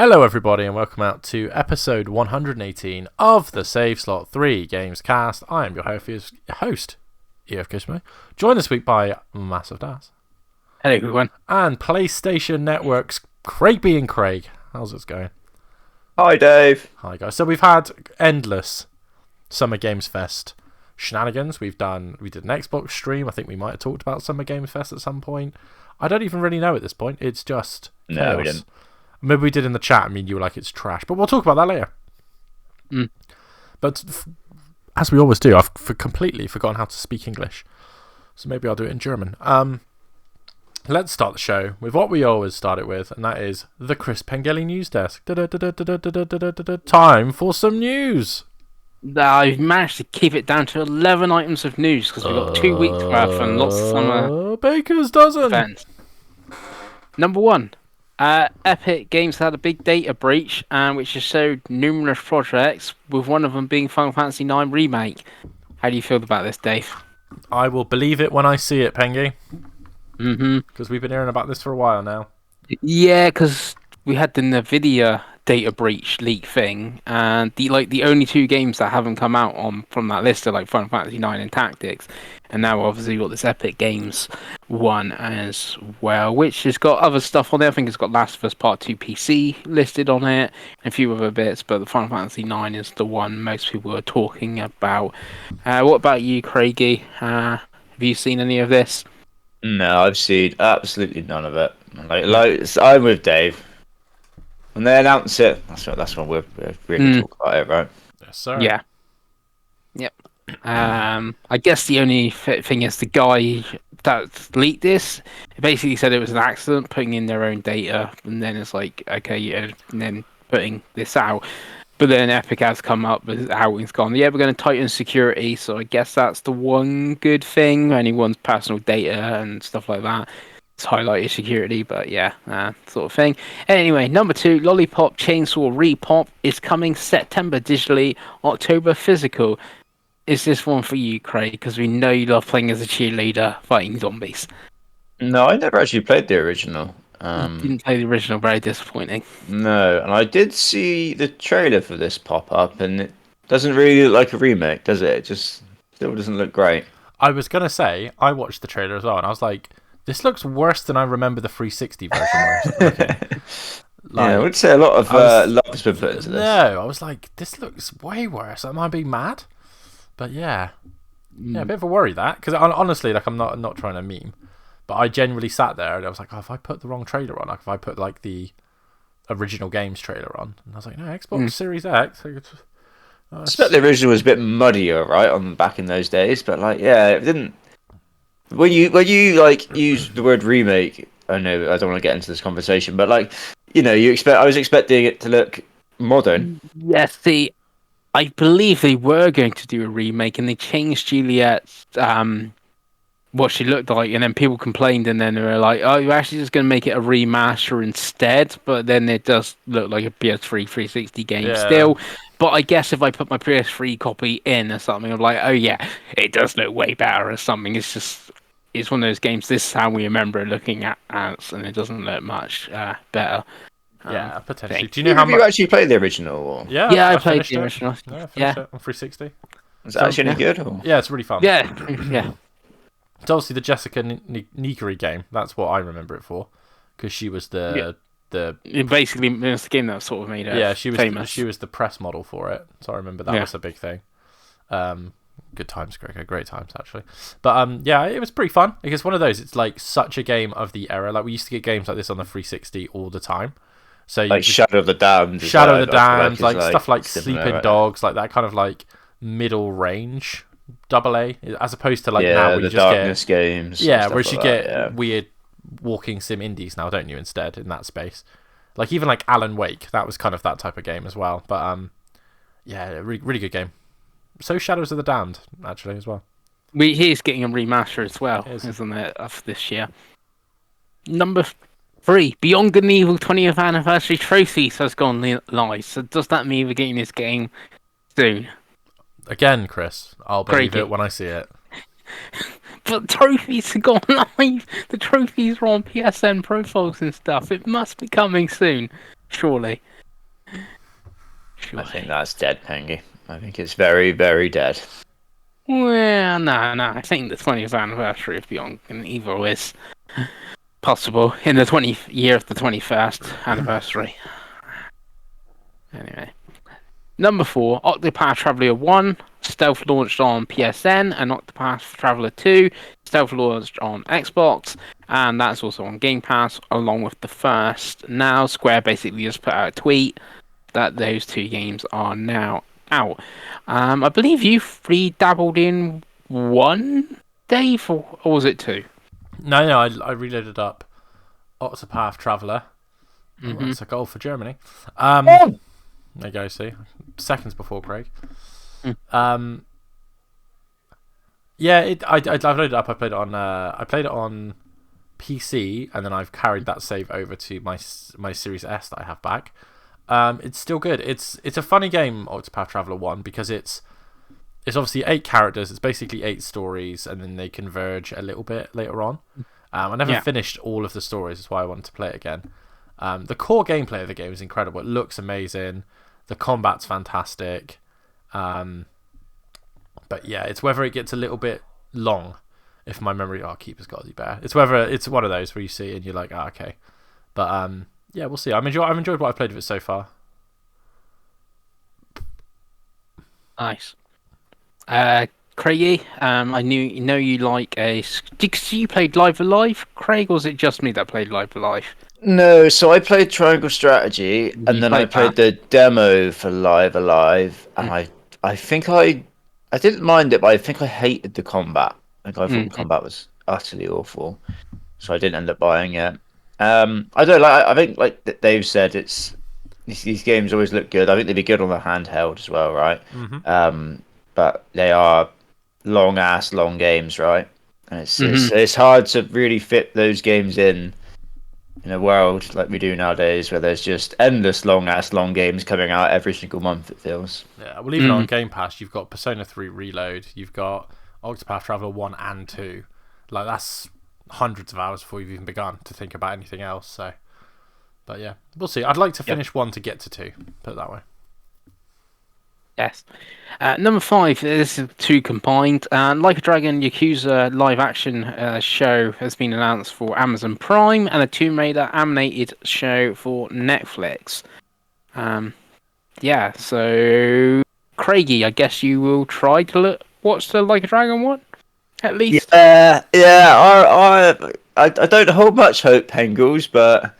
Hello everybody and welcome out to episode 118 of the Save Slot 3 Gamescast. I am your host, EF Gizmo, joined this week by Massive Das. Hello everyone. And PlayStation Network's Craig B and Craig. How's it going? Hi Dave. Hi guys. So we've had endless Summer Games Fest shenanigans. We did an Xbox stream. I think we might have talked about Summer Games Fest at some point. I don't even really know at this point. It's just chaos. No, we didn't. Maybe we did in the chat. I mean, you were like, it's trash. But we'll talk about that later. But as we always do, I've completely forgotten how to speak English. So maybe I'll do it in German. Let's start the show with what we always start it with, and that is the Chris Pengi News Desk. Time for some news. I've managed to keep it down to 11 items of news because we've got 2 weeks worth and lots of summer Baker's dozen. events. Number 1. Epic Games had a big data breach, which has showed numerous projects, with one of them being Final Fantasy IX Remake. How do you feel about this, Dave? I will believe it when I see it, Pengi. Mm-hmm. Because we've been hearing about this for a while now. Yeah, because we had the NVIDIA data breach leak thing, and the only 2 games that haven't come out from that list are like Final Fantasy IX and Tactics, and now obviously we've got this Epic Games one as well, which has got other stuff on there. I think it's got Last of Us Part 2 PC listed on it, and a few other bits, but the Final Fantasy IX is the one most people are talking about. What about you, Craigie? Have you seen any of this? No, I've seen absolutely none of it. I'm with Dave. When they announce it, that's when we're really talk about it, right? Yes, sir. Yeah. Yep. I guess the only thing is the guy that leaked this basically said it was an accident, putting in their own data, and then it's like, okay, yeah, and then putting this out. But then Epic has come up with how it's gone. Yeah, we're going to tighten security, so I guess that's the one good thing. Anyone's personal data and stuff like that. It's highlighted security, but yeah, sort of thing. Anyway, number 2, Lollipop Chainsaw Repop is coming September digitally, October physical. Is this one for you, Craig? Because we know you love playing as a cheerleader fighting zombies. No, I never actually played the original. Didn't play the original, very disappointing. No, and I did see the trailer for this pop up, and it doesn't really look like a remake, does it? It just still doesn't look great. I was going to say, I watched the trailer as well, and I was like, this looks worse than I remember the 360 version. Yeah, I would say a lot of love has been put into this. No, I was like, this looks way worse. Am I being mad? But yeah, a bit of a worry that, because honestly, like I'm not trying to meme, but I genuinely sat there and I was like, oh, if I put the wrong trailer on, like if I put like the original games trailer on, and I was like, no, Xbox Series X. I expect the original was a bit muddier, right, on back in those days, but like, yeah, it didn't. When you like use the word remake, I know I don't want to get into this conversation, but like, you know, I was expecting it to look modern. Yes, I believe they were going to do a remake, and they changed Juliet's what she looked like, and then people complained, and then they were like, "Oh, you're actually just going to make it a remaster instead." But then it does look like a PS3 360 game still. But I guess if I put my PS3 copy in or something, I'm like, "Oh yeah, it does look way better" or something. It's one of those games. This is how we remember it looking at, and it doesn't look much better. Yeah, potentially. Do you know how much you actually played the original? Or? Yeah, I played the original. Yeah, I finished it on 360. Is that actually any good? Or? Yeah, it's really fun. Yeah. It's obviously the Jessica Nigri game. That's what I remember it for, because she was the. It basically, it's the game that sort of made her famous. She was the press model for it, so I remember that was a big thing. Good times, Greg. Great times, actually. But yeah, it was pretty fun. Because one of those, it's like such a game of the era. Like we used to get games like this on the 360 all the time. So like Shadow of the Damned, like stuff like Sleeping Dogs, like that kind of like middle range AA, as opposed to like now where you just Darkness games. Yeah, whereas you get weird walking sim indies now, don't you? Instead, in that space, like even like Alan Wake, that was kind of that type of game as well. But yeah, really good game. So Shadows of the Damned actually as well. He's getting a remaster as well, isn't it, of this year? Number 3, Beyond Good and Evil 20th Anniversary Trophies has gone live. So does that mean we're getting this game soon? Again, Chris, I'll believe it when I see it. But trophies have gone live. The trophies are on PSN profiles and stuff. It must be coming soon, surely. I think that's dead, Pengi. I think it's very, very dead. Well, no. I think the 20th anniversary of Beyond and Evil is possible in the 20th year of the 21st anniversary. Anyway. Number 4, Octopath Traveler 1, stealth launched on PSN, and Octopath Traveler 2, stealth launched on Xbox, and that's also on Game Pass, along with the first. Now, Square basically just put out a tweet that those 2 games are now out. I believe you free dabbled in 1, Dave, or was it 2? No, I reloaded up Octopath Traveler. Oh, that's a goal for Germany. There you go, see. Seconds before Craig. Yeah, I've loaded it up. I played it on PC, and then I've carried that save over to my Series S that I have back. It's still good. It's a funny game, Octopath Traveler 1, because it's obviously 8 characters. It's basically 8 stories, and then they converge a little bit later on. I never finished all of the stories. That's why I wanted to play it again. The core gameplay of the game is incredible. It looks amazing. The combat's fantastic. But yeah, it's whether it gets a little bit long. If my memory, Keeper's got to be better. It's whether it's one of those where you see it and you're like, okay. But yeah, we'll see. I've enjoyed what I've played of it so far. Nice. Craigie, I know you like did you played Live Alive, Craig, or was it just me that played Live Alive? No, so I played Triangle Strategy, and then I played the demo for Live Alive, and I think I didn't mind it, but I think I hated the combat. Like, I thought the combat was utterly awful, so I didn't end up buying it. I don't like. I think, like Dave said, these games always look good. I think they'd be good on the handheld as well, right? But they are long games, right? And it's hard to really fit those games in a world like we do nowadays, where there's just endless long games coming out every single month, it feels. Yeah, well, even on Game Pass, you've got Persona 3 Reload, you've got Octopath Traveler 1 and 2. Like, that's hundreds of hours before you've even begun to think about anything else. So, but yeah, we'll see. I'd like to finish 1 to get to 2, put it that way. Yes. Number 5, this is 2 combined. Like a Dragon Yakuza live action show has been announced for Amazon Prime, and a Tomb Raider animated show for Netflix. Yeah, so Craigie, I guess you will try to watch the Like a Dragon one, at least. Yeah. I don't hold much hope, Pengles, but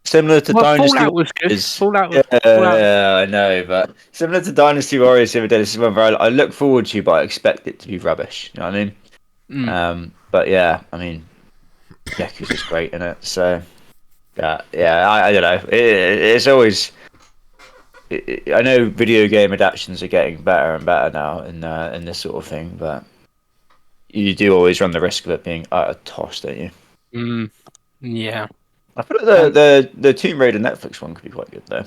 similar to Dynasty Fallout was good. Fallout. Yeah, I know, but similar to Dynasty Warriors the other day, this is one where I look forward to, but I expect it to be rubbish. You know what I mean? But yeah, I mean, Yakuza's great in it, so yeah. I don't know. It's always. I know video game adaptations are getting better and better now in this sort of thing, but you do always run the risk of it being utter toss, don't you? Yeah. I feel like the Tomb Raider Netflix one could be quite good though.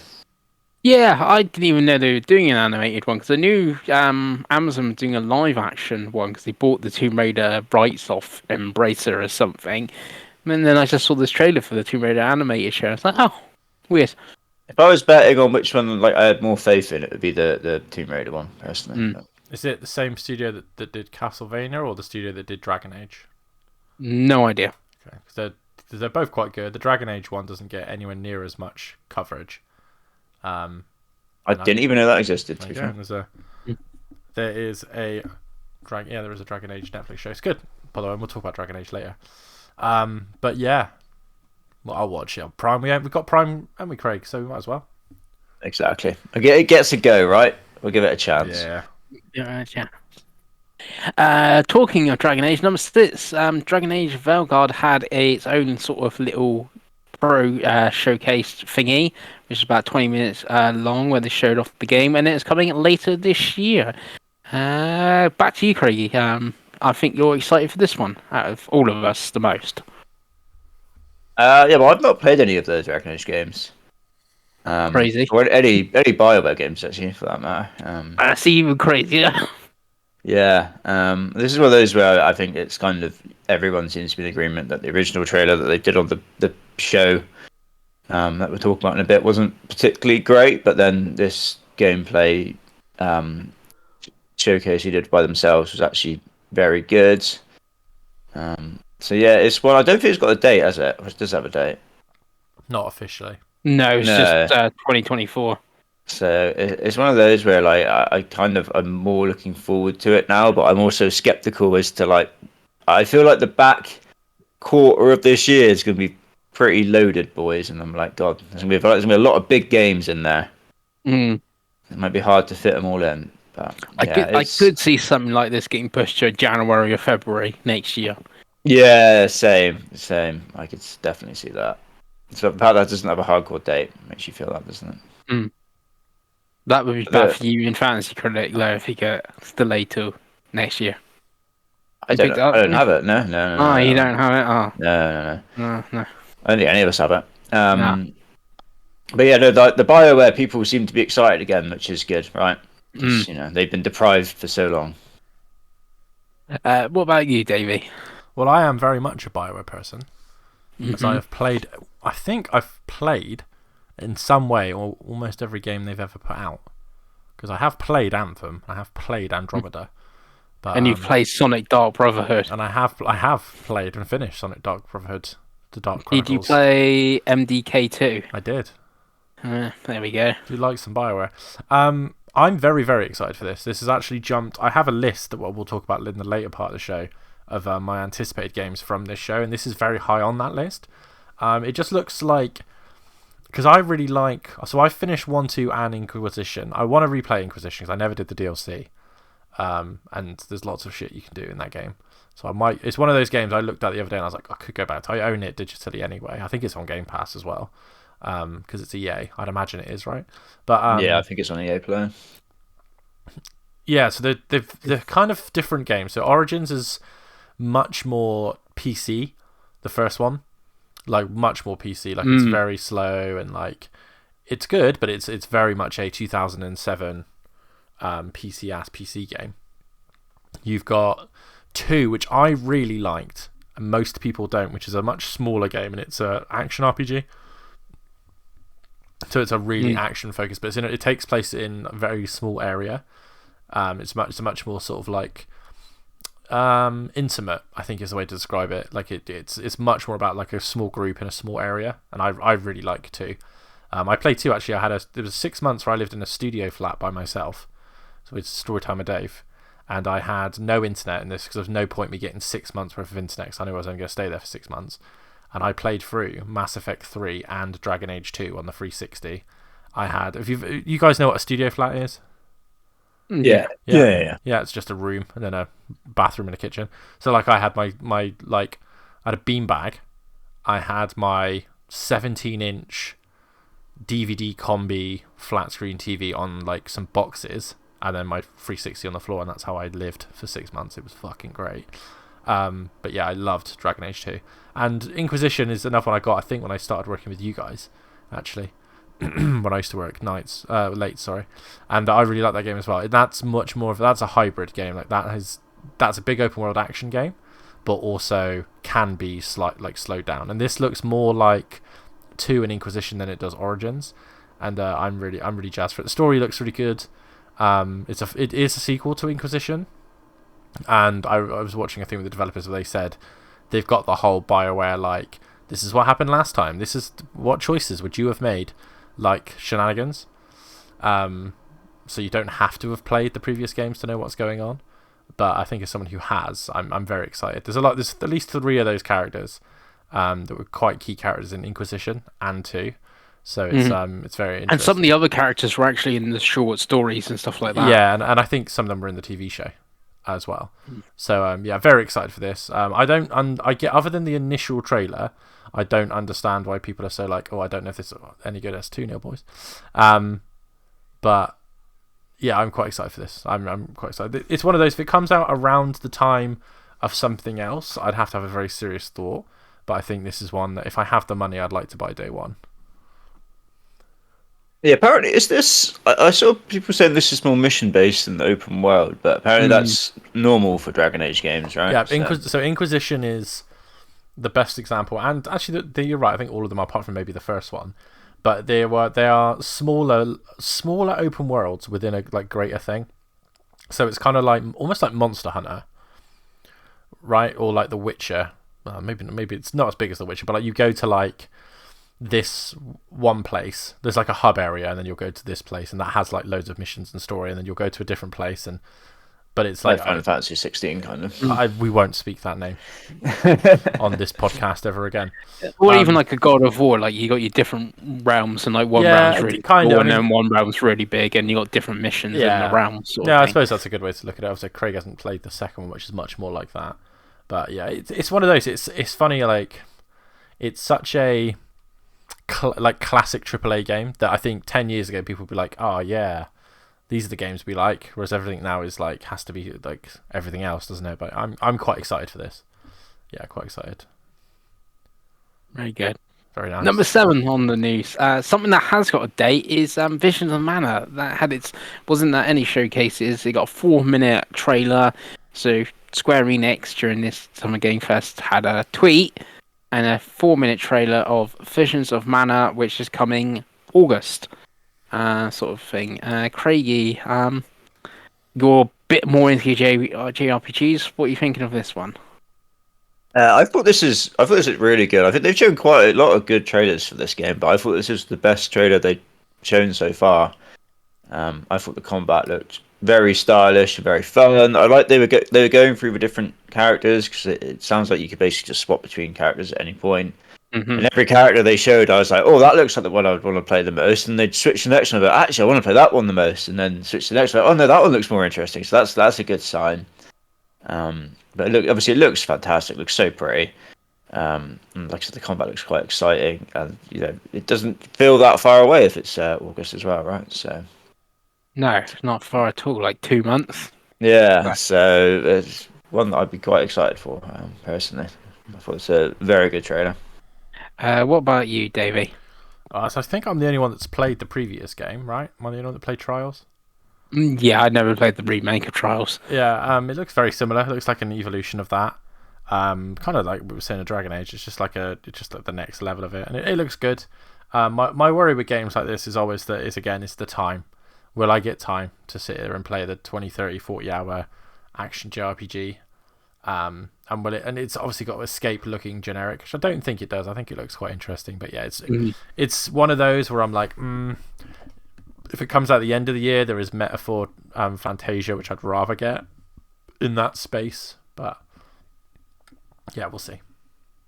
Yeah, I didn't even know they were doing an animated one, because I knew Amazon was doing a live action one because they bought the Tomb Raider rights off Embracer or something. And then I just saw this trailer for the Tomb Raider animated show. I was like, oh, weird. If I was betting on which one like I had more faith in, it would be the Tomb Raider one, personally. Is it the same studio that did Castlevania, or the studio that did Dragon Age? No idea. Okay, because they're both quite good. The Dragon Age one doesn't get anywhere near as much coverage. I didn't even know that existed. There is a Dragon Age Netflix show. It's good, by the way. We'll talk about Dragon Age later. But yeah, well, I'll watch it on Prime. We've got Prime, haven't we, Craig? So we might as well. Exactly. It gets a go, right? We'll give it a chance. Yeah. Talking of Dragon Age, number 6, Dragon Age Veilguard had its own sort of little pro showcase thingy, which is about 20 minutes long, where they showed off the game, and it's coming later this year. Back to you, Craigie. I think you're excited for this one out of all of us the most. Well, I've not played any of the Dragon Age games. Crazy. Or any BioWare games, actually, for that matter. That's even crazier. Yeah. This is one of those where I think it's kind of everyone seems to be in agreement that the original trailer that they did on the show that we'll talk about in a bit wasn't particularly great, but then this gameplay showcase he did by themselves was actually very good. So yeah, it's one. I don't think it's got a date, has it? Or it does have a date. Not officially. No, it's No. just 2024. So it's one of those where like I kind of am more looking forward to it now, but I'm also skeptical as to like I feel like the back quarter of this year is going to be pretty loaded, boys, and I'm like, God, there's gonna be a lot of big games in there. Mm. It might be hard to fit them all in, but yeah, I could see something like this getting pushed to January or February next year. Yeah, same. I could definitely see that. So the fact that doesn't have a hardcore date makes you feel that, doesn't it? Mm. That would be bad for you in Fantasy Critic, though, if it gets delayed till next year. I don't have it. No. Oh, you don't have it? Oh. No. No. I don't think any of us have it. No. But yeah, no, the BioWare people seem to be excited again, which is good, right? You know, they've been deprived for so long. What about you, Davey? Well, I am very much a BioWare person, as I have played. I think I've played in some way almost every game they've ever put out, because I have played Anthem, I have played Andromeda, but, and you've played Sonic Dark Brotherhood, and I have played and finished Sonic Dark Brotherhood, the Dark Chronicles. Did you play MDK2? I did. There we go. Do you like some BioWare? I'm very, very excited for this. This has actually jumped. I have a list that we'll talk about in the later part of the show of my anticipated games from this show, and this is very high on that list. It just looks like, because I really like. So I finished 1, 2, and Inquisition. I want to replay Inquisition because I never did the DLC, and there's lots of shit you can do in that game. So I might. It's one of those games I looked at the other day and I was like, I could go back to. I own it digitally anyway. I think it's on Game Pass as well. Because it's EA, I'd imagine it is, right? But yeah, I think it's on EA Play. Yeah, so they're kind of different games. So Origins is much more PC, the first one, like much more PC. Like it's very slow and like it's good, but it's very much a 2007 PC game. You've got 2, which I really liked, and most people don't, which is a much smaller game, and it's a action RPG. So it's a really action focused, but it takes place in a very small area. It's a much more sort of like intimate, I think is the way to describe it. Like it's much more about like a small group in a small area, and I really like 2. I played 2 actually. There was 6 months where I lived in a studio flat by myself, so it's Storytime with Dave, and I had no internet in this because there was no point me getting 6 months worth of internet because I knew I was only going to stay there for 6 months. And I played through Mass Effect 3 and Dragon Age 2 on the 360. You guys know what a studio flat is? Yeah. Yeah, it's just a room and then a bathroom and a kitchen. So like I had I had a beanbag. I had my 17-inch DVD combi flat screen TV on like some boxes, and then my 360 on the floor, and that's how I lived for 6 months. It was fucking great. But yeah, I loved Dragon Age 2. And Inquisition is another one I got, I think, when I started working with you guys, actually. When I used to work nights, late, sorry. And I really like that game as well. That's much more that's a hybrid game. Like that's a big open world action game, but also can be slowed down. And this looks more like 2 and Inquisition than it does Origins. And I'm really jazzed for it. The story looks really good. It is a sequel to Inquisition. And I was watching a thing with the developers where they said they've got the whole BioWare, like, this is what happened last time. This is what choices would you have made, like shenanigans. So you don't have to have played the previous games to know what's going on. But I think as someone who has, I'm very excited. There's at least 3 of those characters that were quite key characters in Inquisition and 2. So it's very interesting. And some of the other characters were actually in the short stories and stuff like that. Yeah, and I think some of them were in the TV show as well. So yeah, very excited for this. I get, other than the initial trailer, I don't understand why people are so like, oh, I don't know if this is any good as 2-0 boys. But yeah, I'm quite excited for this. I'm quite excited. It's one of those, if it comes out around the time of something else, I'd have to have a very serious thought. But I think this is one that if I have the money, I'd like to buy day one. Yeah, apparently is this. I saw people saying this is more mission based than the open world, but apparently that's normal for Dragon Age games, right? Yeah, so Inquisition is the best example, and actually, you're right. I think all of them, apart from maybe the first one, but they are smaller open worlds within a like greater thing. So it's kind of like almost like Monster Hunter, right? Or like The Witcher. Well, maybe it's not as big as The Witcher, but like you go to like this one place. There's like a hub area, and then you'll go to this place, and that has like loads of missions and story, and then you'll go to a different place, and but it's like Final Fantasy 16 kind of. We won't speak that name on this podcast ever again. Or even like a God of War, like you got your different realms, and like one realm's really kind small, of, and then one realm's really big, and you got different missions in the realms. I suppose that's a good way to look at it. Obviously, Craig hasn't played the second one, which is much more like that. But yeah, it's one of those. It's funny, like it's such a like classic AAA game that I think 10 years ago people would be like, oh yeah, these are the games we like, whereas everything now is like has to be like everything else, doesn't it? But I'm quite excited for this. Yeah, quite excited. Very good. Very nice. Number 7 on the news. Something that has got a date is Visions of Mana. That had wasn't that any showcases. It got a 4-minute trailer. So Square Enix during this Summer Game Fest had a tweet and a 4-minute trailer of Visions of Mana, which is coming August. Sort of thing. Craigie, you're a bit more into JRPGs. What are you thinking of this one? I thought this is really good. I think they've shown quite a lot of good trailers for this game, but I thought this is the best trailer they've shown so far. I thought the combat looked very stylish, very fun. I like they were going through the different characters because it sounds like you could basically just swap between characters at any point. Mm-hmm. And every character they showed, I was like, oh, that looks like the one I would want to play the most. And they'd switch the next one, but actually, I want to play that one the most. And then switch to the next one. Oh no, that one looks more interesting. So that's a good sign. But obviously it looks fantastic. It looks so pretty. And like I said, the combat looks quite exciting, and it doesn't feel that far away if it's August as well, right? So no, it's not far at all. Like 2 months. yeah, so it's one that I'd be quite excited for personally. I thought it's a very good trailer. What about you, Davey? So I think I'm the only one that's played the previous game, right? Am I the only one that played Trials? Yeah, I never played the remake of Trials. Yeah, it looks very similar. It looks like an evolution of that. Kind of like we were saying, a Dragon Age. It's just like the next level of it, and it looks good. My worry with games like this is always that it's the time. Will I get time to sit here and play the 20, 30, 40 hour action JRPG? And it's obviously got escape looking generic, which I don't think it does. I think it looks quite interesting, but yeah, it's one of those where I'm like, if it comes out at the end of the year, there is Metaphor Fantasia, which I'd rather get in that space, but yeah, we'll see.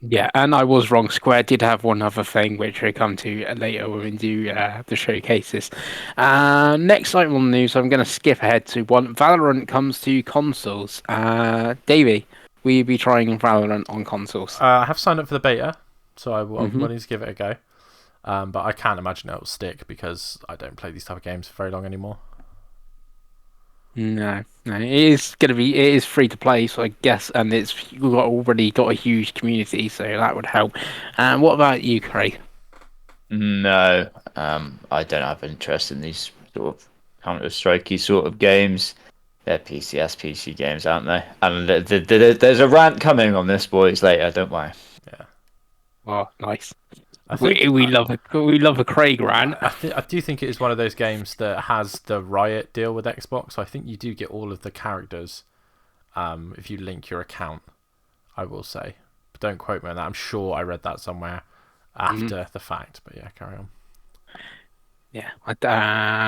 Yeah, and I was wrong. Square did have one other thing, which we'll come to later when we do the showcases. Next item on the news, I'm going to skip ahead to one. Valorant comes to consoles. Davey, will you be trying Valorant on consoles? I have signed up for the beta, so I'm willing to give it a go. But I can't imagine it'll stick because I don't play these type of games for very long anymore. No, it is free to play, so I guess, and you've already got a huge community, so that would help. And what about you, Craig? No, I don't have interest in these sort of Counter-Strikey sort of games. They're PC games, aren't they? And there's a rant coming on this, boys, later. Don't worry. Yeah. Oh, nice. We love a Craig rant. I do think it is one of those games that has the Riot deal with Xbox, so I think you do get all of the characters if you link your account, I will say. But don't quote me on that. I'm sure I read that somewhere after the fact, but yeah, carry on. Yeah,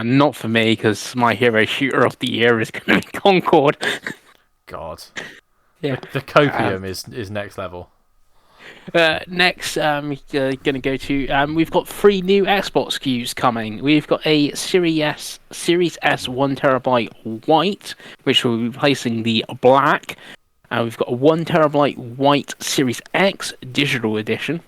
not for me, because my hero shooter of the year is going to be Concord. God. Yeah. The copium is next level. Next, we're going to go to. We've got 3 new Xbox SKUs coming. We've got a Series S 1TB white, which will be replacing the black. We've got a 1TB white Series X digital edition.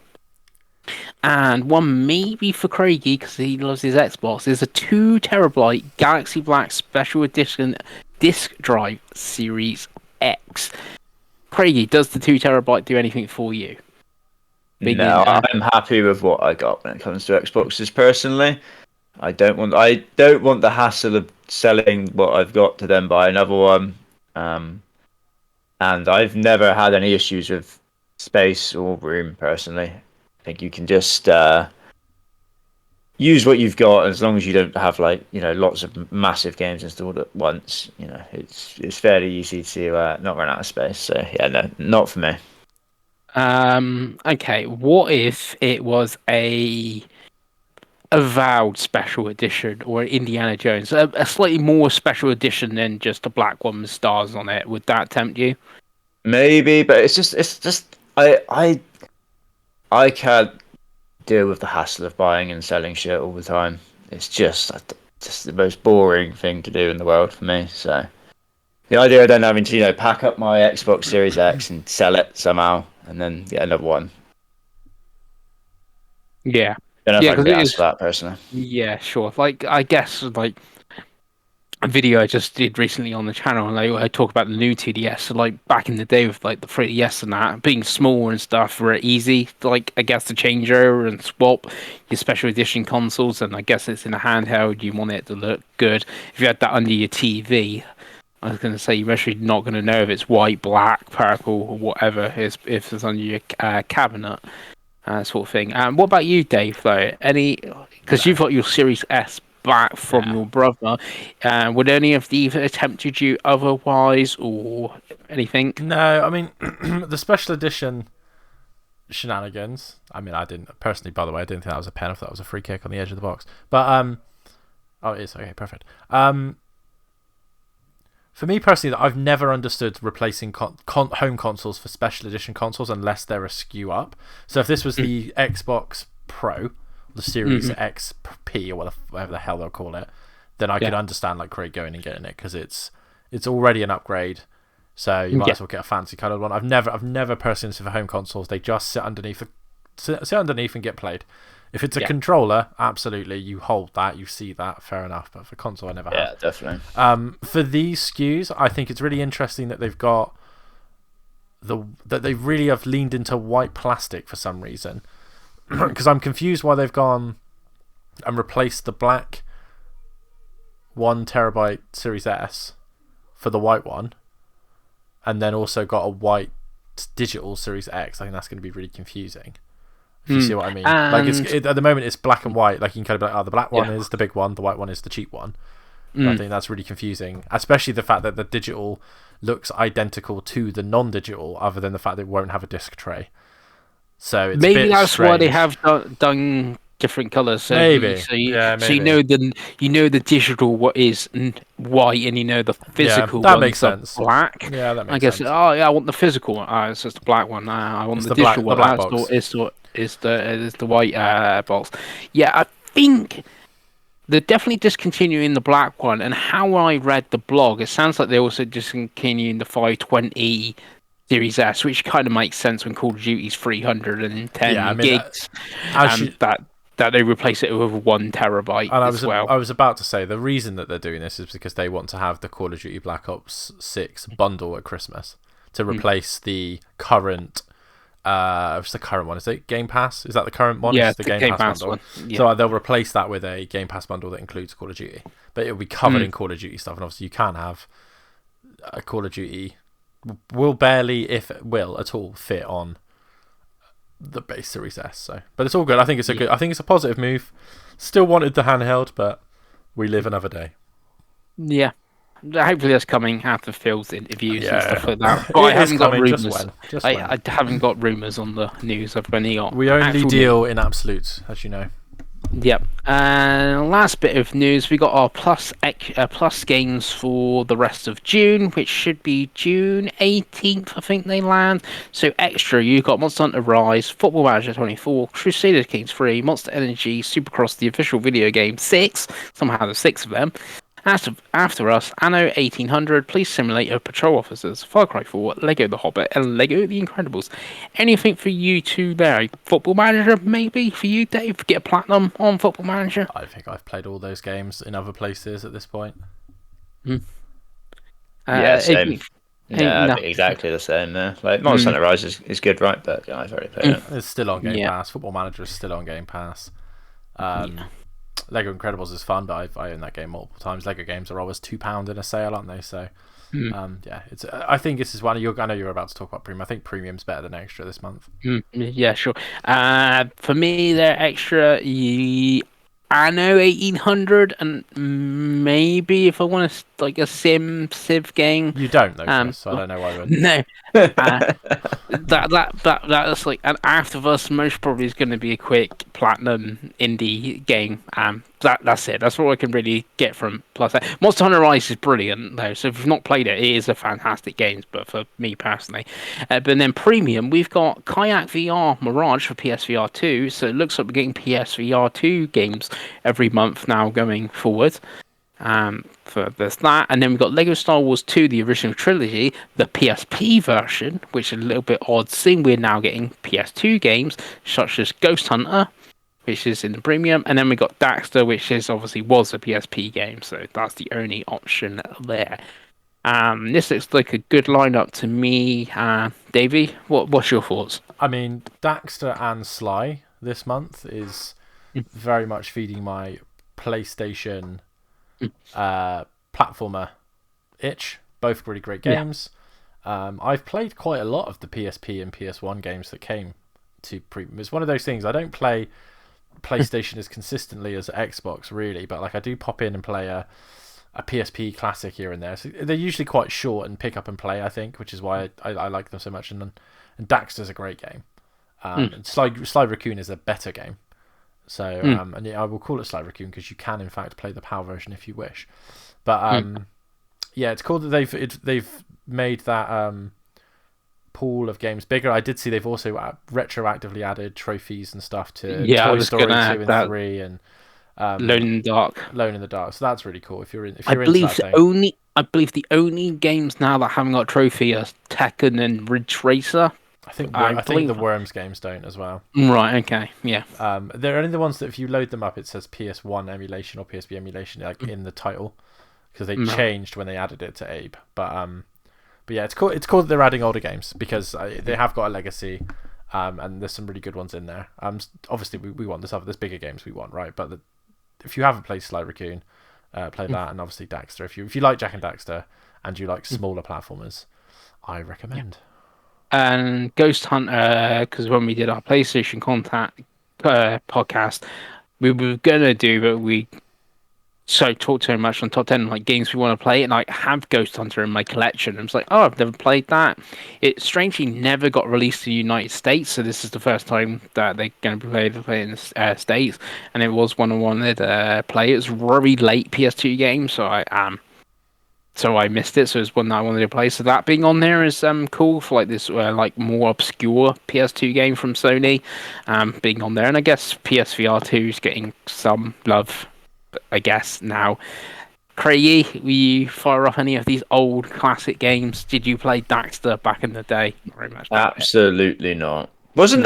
And one maybe for Craigie, because he loves his Xbox, is a 2TB Galaxy Black Special Edition Disk Drive Series X. Craigie, does the 2TB do anything for you? No, I'm happy with what I got when it comes to Xboxes. Personally, I don't want the hassle of selling what I've got to then buy another one. And I've never had any issues with space or room. Personally, I think you can just use what you've got, as long as you don't have lots of massive games installed at once. It's fairly easy to not run out of space. So yeah, no, not for me. Okay, what if it was a avowed special edition or Indiana Jones, a slightly more special edition than just a black one with stars on it? Would that tempt you? Maybe, but it's just I can't deal with the hassle of buying and selling shit all the time. It's just the most boring thing to do in the world for me. So the idea of then having to pack up my Xbox Series X and sell it somehow, and then get another one. Yeah. Don't know if Yeah, I can 'cause be it asked is. for that personally. Yeah, sure. Like, I guess, like, a video I just did recently on the channel, and I talk about the new 2DS. So, like, back in the day with, like, the 3DS and that, being small and stuff were easy, like, I guess, to change over and swap your special edition consoles. And I guess it's in a handheld, you want it to look good. If you had that under your TV, I was going to say, you're actually not going to know if it's white, black, purple, or whatever, if it's under your cabinet. Sort of thing. What about you, Dave? Though, because you've got your Series S back from your brother. Would any of these have tempted you otherwise, or anything? No, I mean the special edition shenanigans. I mean, I didn't personally. By the way, I didn't think that was a pen. I thought that was a free kick on the edge of the box. But oh, it is okay, perfect. For me personally, I've never understood replacing home consoles for special edition consoles unless they're a SKU up. So if this was the Xbox Pro, the Series XP, or whatever the hell they'll call it, then I could understand like Craig going and getting it, because it's already an upgrade. So you might as well get a fancy coloured one. I've never personally for home consoles. They just sit underneath and get played. If it's a controller, absolutely, you hold that, you see that, fair enough. But for console, I never have. Yeah, definitely. For these SKUs, I think it's really interesting that they've got that they really have leaned into white plastic for some reason. Because I'm confused why they've gone and replaced the black 1 terabyte Series S for the white one, and then also got a white digital Series X. I think that's going to be really confusing. If you see what I mean. Like at the moment it's black and white. Like you can kind of be like, oh, the black one is the big one, the white one is the cheap one. I think that's really confusing, especially the fact that the digital looks identical to the non-digital, other than the fact that it won't have a disc tray. So it's Maybe a bit that's strange. why they have done different colours. So Maybe. so you maybe. you know the digital what is white, and you know the physical that ones makes sense. black. Yeah, that makes I guess. sense. Oh yeah, I want the physical one. It's just the black one. I want It's the the black- digital the one. black box. Is the white box. Yeah, I think they're definitely discontinuing the black one. And how I read the blog, it sounds like they're also discontinuing the 520 Series S, which kind of makes sense when Call of Duty's 310 gigs, and that they replace it with 1 terabyte as well. I was about to say the reason that they're doing this is because they want to have the Call of Duty Black Ops 6 bundle at Christmas to replace the current. What's the current one? Is it Game Pass? Is that the current one? Yeah, it's the Game Pass bundle. One. Yeah. So they'll replace that with a Game Pass bundle that includes Call of Duty, but it'll be covered in Call of Duty stuff. And obviously, you can have a Call of Duty will barely, if it will at all, fit on the base Series S. So, but it's all good. I think it's a good. I think it's a positive move. Still wanted the handheld, but we live another day. Yeah. Hopefully that's coming after Phil's interviews and stuff like that. But I haven't got coming, rumours. I haven't got rumours on the news. I've only got. We only deal in absolutes, as you know. Yep. And last bit of news, we got our plus games for the rest of June, which should be June 18th, I think they land. So extra, you got Monster Hunter Rise, Football Manager 24, Crusader Kings 3, Monster Energy, Supercross, the official video game 6. Somehow there's 6 of them. After Us, Anno 1800, Police Simulator, Patrol Officers, Far Cry 4, Lego The Hobbit, and Lego The Incredibles. Anything for you two there? Football Manager, maybe, for you, Dave? Get a platinum on Football Manager? I think I've played all those games in other places at this point. Yeah, same. Yeah, exactly the same there. Like Monster Hunter Rise is good, right? But I've already played it. It's still on Game Pass. Football Manager is still on Game Pass. Lego Incredibles is fun, but I own that game multiple times. Lego games are always £2 in a sale, aren't they? So, it's. I think this is one. I know you're about to talk about Premium. I think Premium's better than Extra this month. Yeah, sure. For me, they're Extra. Anno 1800, and maybe if I want like a civ game. You don't though, Chris, so I don't know why I would. No. That's like an After of Us most probably is going to be a quick platinum indie game. That's it. That's what I can really get from Plus. Monster Hunter Rise is brilliant though, so if you've not played it, it is a fantastic game. But for me personally, but then premium, we've got Kayak VR Mirage for PSVR 2. So it looks like we're getting PSVR 2 games every month now going forward. For there's that, and then we've got Lego Star Wars 2, the original trilogy, the PSP version, which is a little bit odd, seeing we're now getting PS2 games such as Ghost Hunter, which is in the premium, and then we got Daxter, which is obviously was a PSP game, so that's the only option there. This looks like a good lineup to me. Davey, what's your thoughts? I mean, Daxter and Sly this month is very much feeding my PlayStation platformer itch. Both really great games. I've played quite a lot of the PSP and PS1 games that came to premium. It's one of those things, I don't play PlayStation as consistently as Xbox really, but like I do pop in and play a PSP classic here and there. So they're usually quite short and pick up and play, I think, which is why I like them so much. And Daxter's a great game. And Sly Raccoon is a better game. So and I will call it Sly Raccoon because you can in fact play the PAL version if you wish. But yeah, it's cool that they've made that pool of games bigger. I did see they've also retroactively added trophies and stuff to Toy Story 2 and 3 and Alone in the Dark. Alone in the Dark. So that's really cool. If you're into that thing. I believe the only games now that haven't got a trophy are Tekken and Ridge Racer. I think the Worms games don't as well. Right. Okay. Yeah. They're only the ones that if you load them up, it says PS1 emulation or PSP emulation like in the title because they changed when they added it to Abe. But yeah, it's cool. It's cool that they're adding older games because they have got a legacy. And there's some really good ones in there. Obviously we want there's bigger games we want, right? But if you haven't played Sly Raccoon, play that, and obviously Daxter. If you like Jak and Daxter and you like smaller platformers, I recommend. And Ghost Hunter, because when we did our PlayStation Contact podcast, we were gonna do, but we talked so much on top 10 like games we want to play, and I have Ghost Hunter in my collection. I was like, I've never played that. It strangely never got released in the United States, so this is the first time that they're going to play in the States, and it was one I wanted to play. It was a very late PS2 game, so I missed it. So it's one that I wanted to play. So that being on there is cool for like this like more obscure PS2 game from Sony being on there, and I guess PSVR 2 is getting some love, I guess, now. Craigie, will you fire off any of these old classic games? Did you play Daxter back in the day? Very much. Absolutely not. Wasn't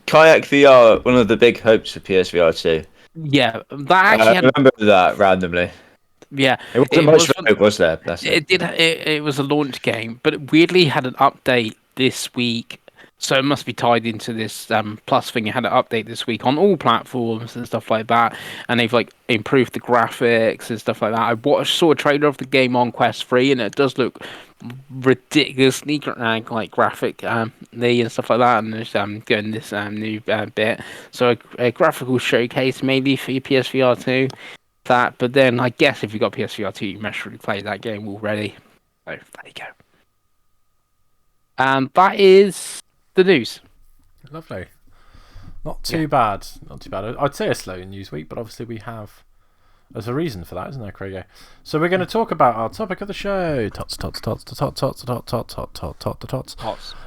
Kayak VR one of the big hopes for PSVR 2? Yeah, that actually I remember that randomly. Yeah, it wasn't much for was there? It was a launch game, but it weirdly had an update this week. So it must be tied into this Plus thing. It had an update this week on all platforms and stuff like that, and they've like improved the graphics and stuff like that. I saw a trailer of the game on Quest 3, and it does look ridiculously like graphic and stuff like that. And there's getting this new bit, so a graphical showcase maybe for your PSVR 2. That, but then I guess if you got PSVR 2, you must really play that game already. So there you go. That is the news. Lovely. Not too bad. Not too bad. I'd say a slow news week, but obviously there's a reason for that, isn't there, Craig? So we're going to talk about our topic of the show. Tots.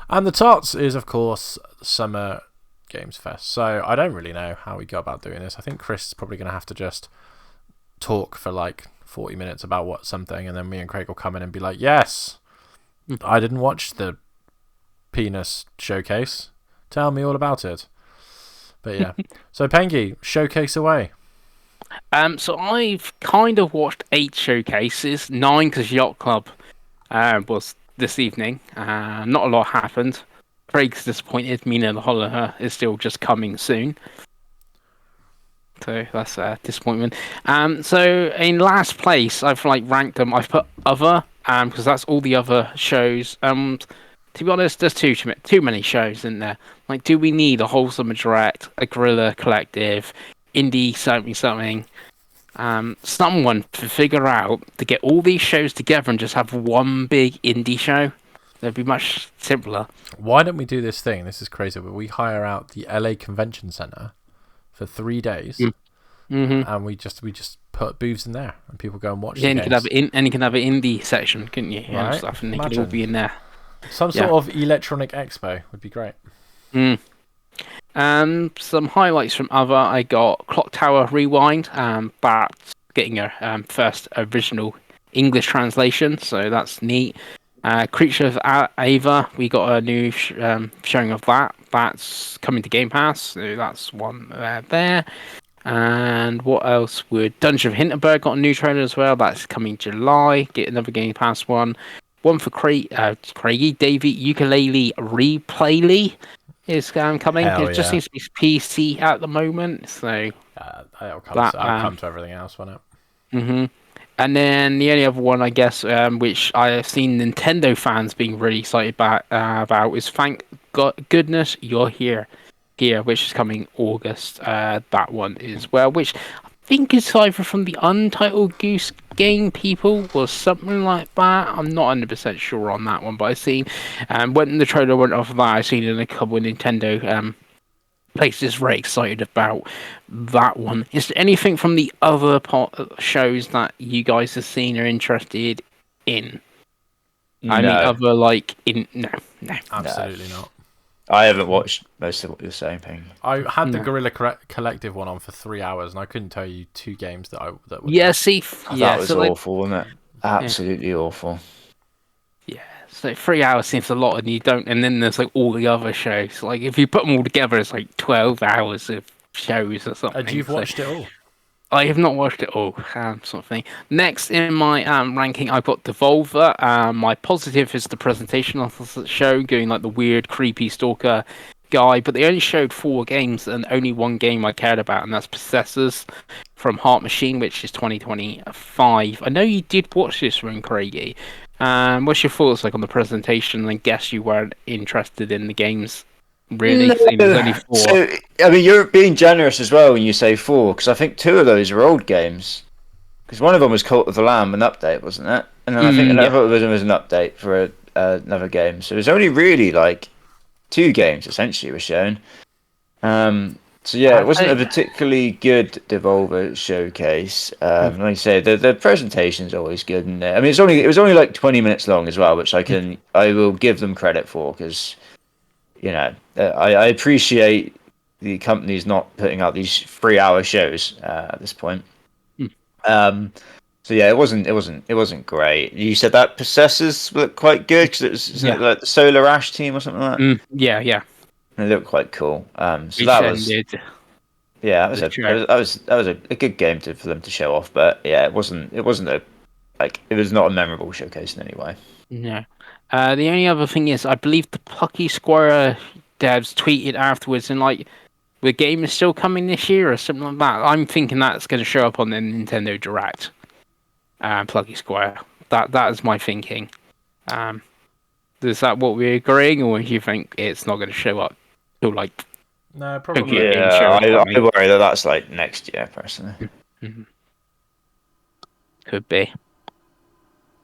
And the tots is, of course, Summer Games Fest. So I don't really know how we go about doing this. I think Chris is probably going to have to just talk for like 40 minutes about something, and then me and Craig will come in and be like, yes, I didn't watch the penis showcase, tell me all about it. But yeah. So Pengi, showcase away. So I've kind of watched 8 showcases, 9 because Yacht Club was this evening. Not a lot happened. Craig's disappointed. Mina the Holler is still just coming soon. So that's a disappointment. So in last place, I've like ranked them. I've put other, because that's all the other shows. To be honest, there's too many shows in there. Like, do we need a Whole Summer Direct, a Guerrilla Collective, indie something. Someone to figure out to get all these shows together and just have one big indie show. That'd be much simpler. Why don't we do this thing? This is crazy, but we hire out the LA Convention Center for 3 days, and we just put booths in there, and people go and watch. Yeah, the and you can have an indie section, couldn't you? Right. And stuff, and they could all be in there. Some sort of electronic expo would be great. Some highlights from other. I got Clock Tower Rewind. That's getting a first original English translation, so that's neat. Creature of Ava, we got a new showing of that. That's coming to Game Pass, so that's one there. And what else would Dungeon of Hinterberg got a new trailer as well? That's coming July. Get another Game Pass one. One for Craigie Davey Ukulele Replayly is coming. Hell It just seems to be PC at the moment, so that'll come to everything else, won't it? And then the only other one, I guess, which I have seen Nintendo fans being really excited about is Thank Goodness You're Here, which is coming August. That one as well, which I think is either from the Untitled Goose Game people or something like that. I'm not 100% sure on that one, but I seen when the trailer went off of that, I seen it in a couple of Nintendo places very excited about that one. Is there anything from the other shows that you guys have seen or interested in? No. I mean, other like no. Absolutely not. I haven't watched most of what you're saying, Pengi. I had the Guerrilla Collective one on for 3 hours, and I couldn't tell you 2 games that were. That was awful, wasn't it? Absolutely awful. Yeah, so 3 hours seems a lot, and you don't. And then there's like all the other shows. Like if you put them all together, it's like 12 hours of shows or something. And you've watched it all? I have not watched it all, sort of thing. Next in my ranking, I've got Devolver. My positive is the presentation of the show, doing like the weird, creepy stalker guy. But they only showed 4 games, and only one game I cared about, and that's Possessors from Heart Machine, which is 2025. I know you did watch this one, Craigie. What's your thoughts like on the presentation? I guess you weren't interested in the games. Really? No. There's only 4. So, I mean, you're being generous as well when you say 4, because I think 2 of those are old games. Because one of them was Cult of the Lamb, an update, wasn't it? And then I think another of them was an update for another game. So there's only really like 2 games essentially were shown. So yeah, it wasn't a particularly good Devolver showcase. Like I say, the presentation's always good in there. I mean, it was only like 20 minutes long as well, which I will give them credit for, because you know, I appreciate the companies not putting out these 3-hour shows at this point. So yeah, it wasn't great. You said that Possessors looked quite good because it was like the Solar Ash team or something like that. Yeah. It looked quite cool. So that was a good game for them to show off. But yeah, it was not a memorable showcase in any way. No. The only other thing is, I believe the Plucky Square devs tweeted afterwards, and like, the game is still coming this year or something like that. I'm thinking that's going to show up on the Nintendo Direct. Plucky Square. That is my thinking. Is that what we're agreeing, or do you think it's not going to show up till like? No, probably. Yeah, I worry that's like next year, personally. Could be.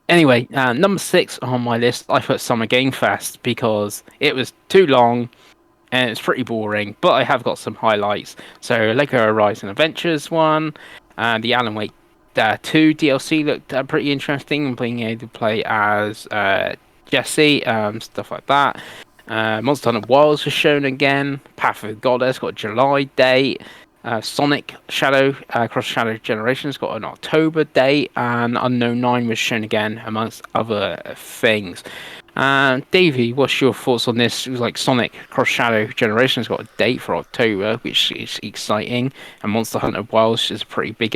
Anyway, number 6 on my list, I put Summer Game Fest because it was too long and it's pretty boring, but I have got some highlights. So, Lego Horizon Adventures 1, the Alan Wake 2 DLC looked pretty interesting, and being able to play as Jesse, stuff like that. Monster Hunter Wilds was shown again. Path of the Goddess got a July date. Sonic Cross Shadow Generations got an October date, and Unknown 9 was shown again, amongst other things. Davey, what's your thoughts on this? It was like Sonic Cross Shadow Generations got a date for October, which is exciting, and Monster Hunter Wilds is a pretty big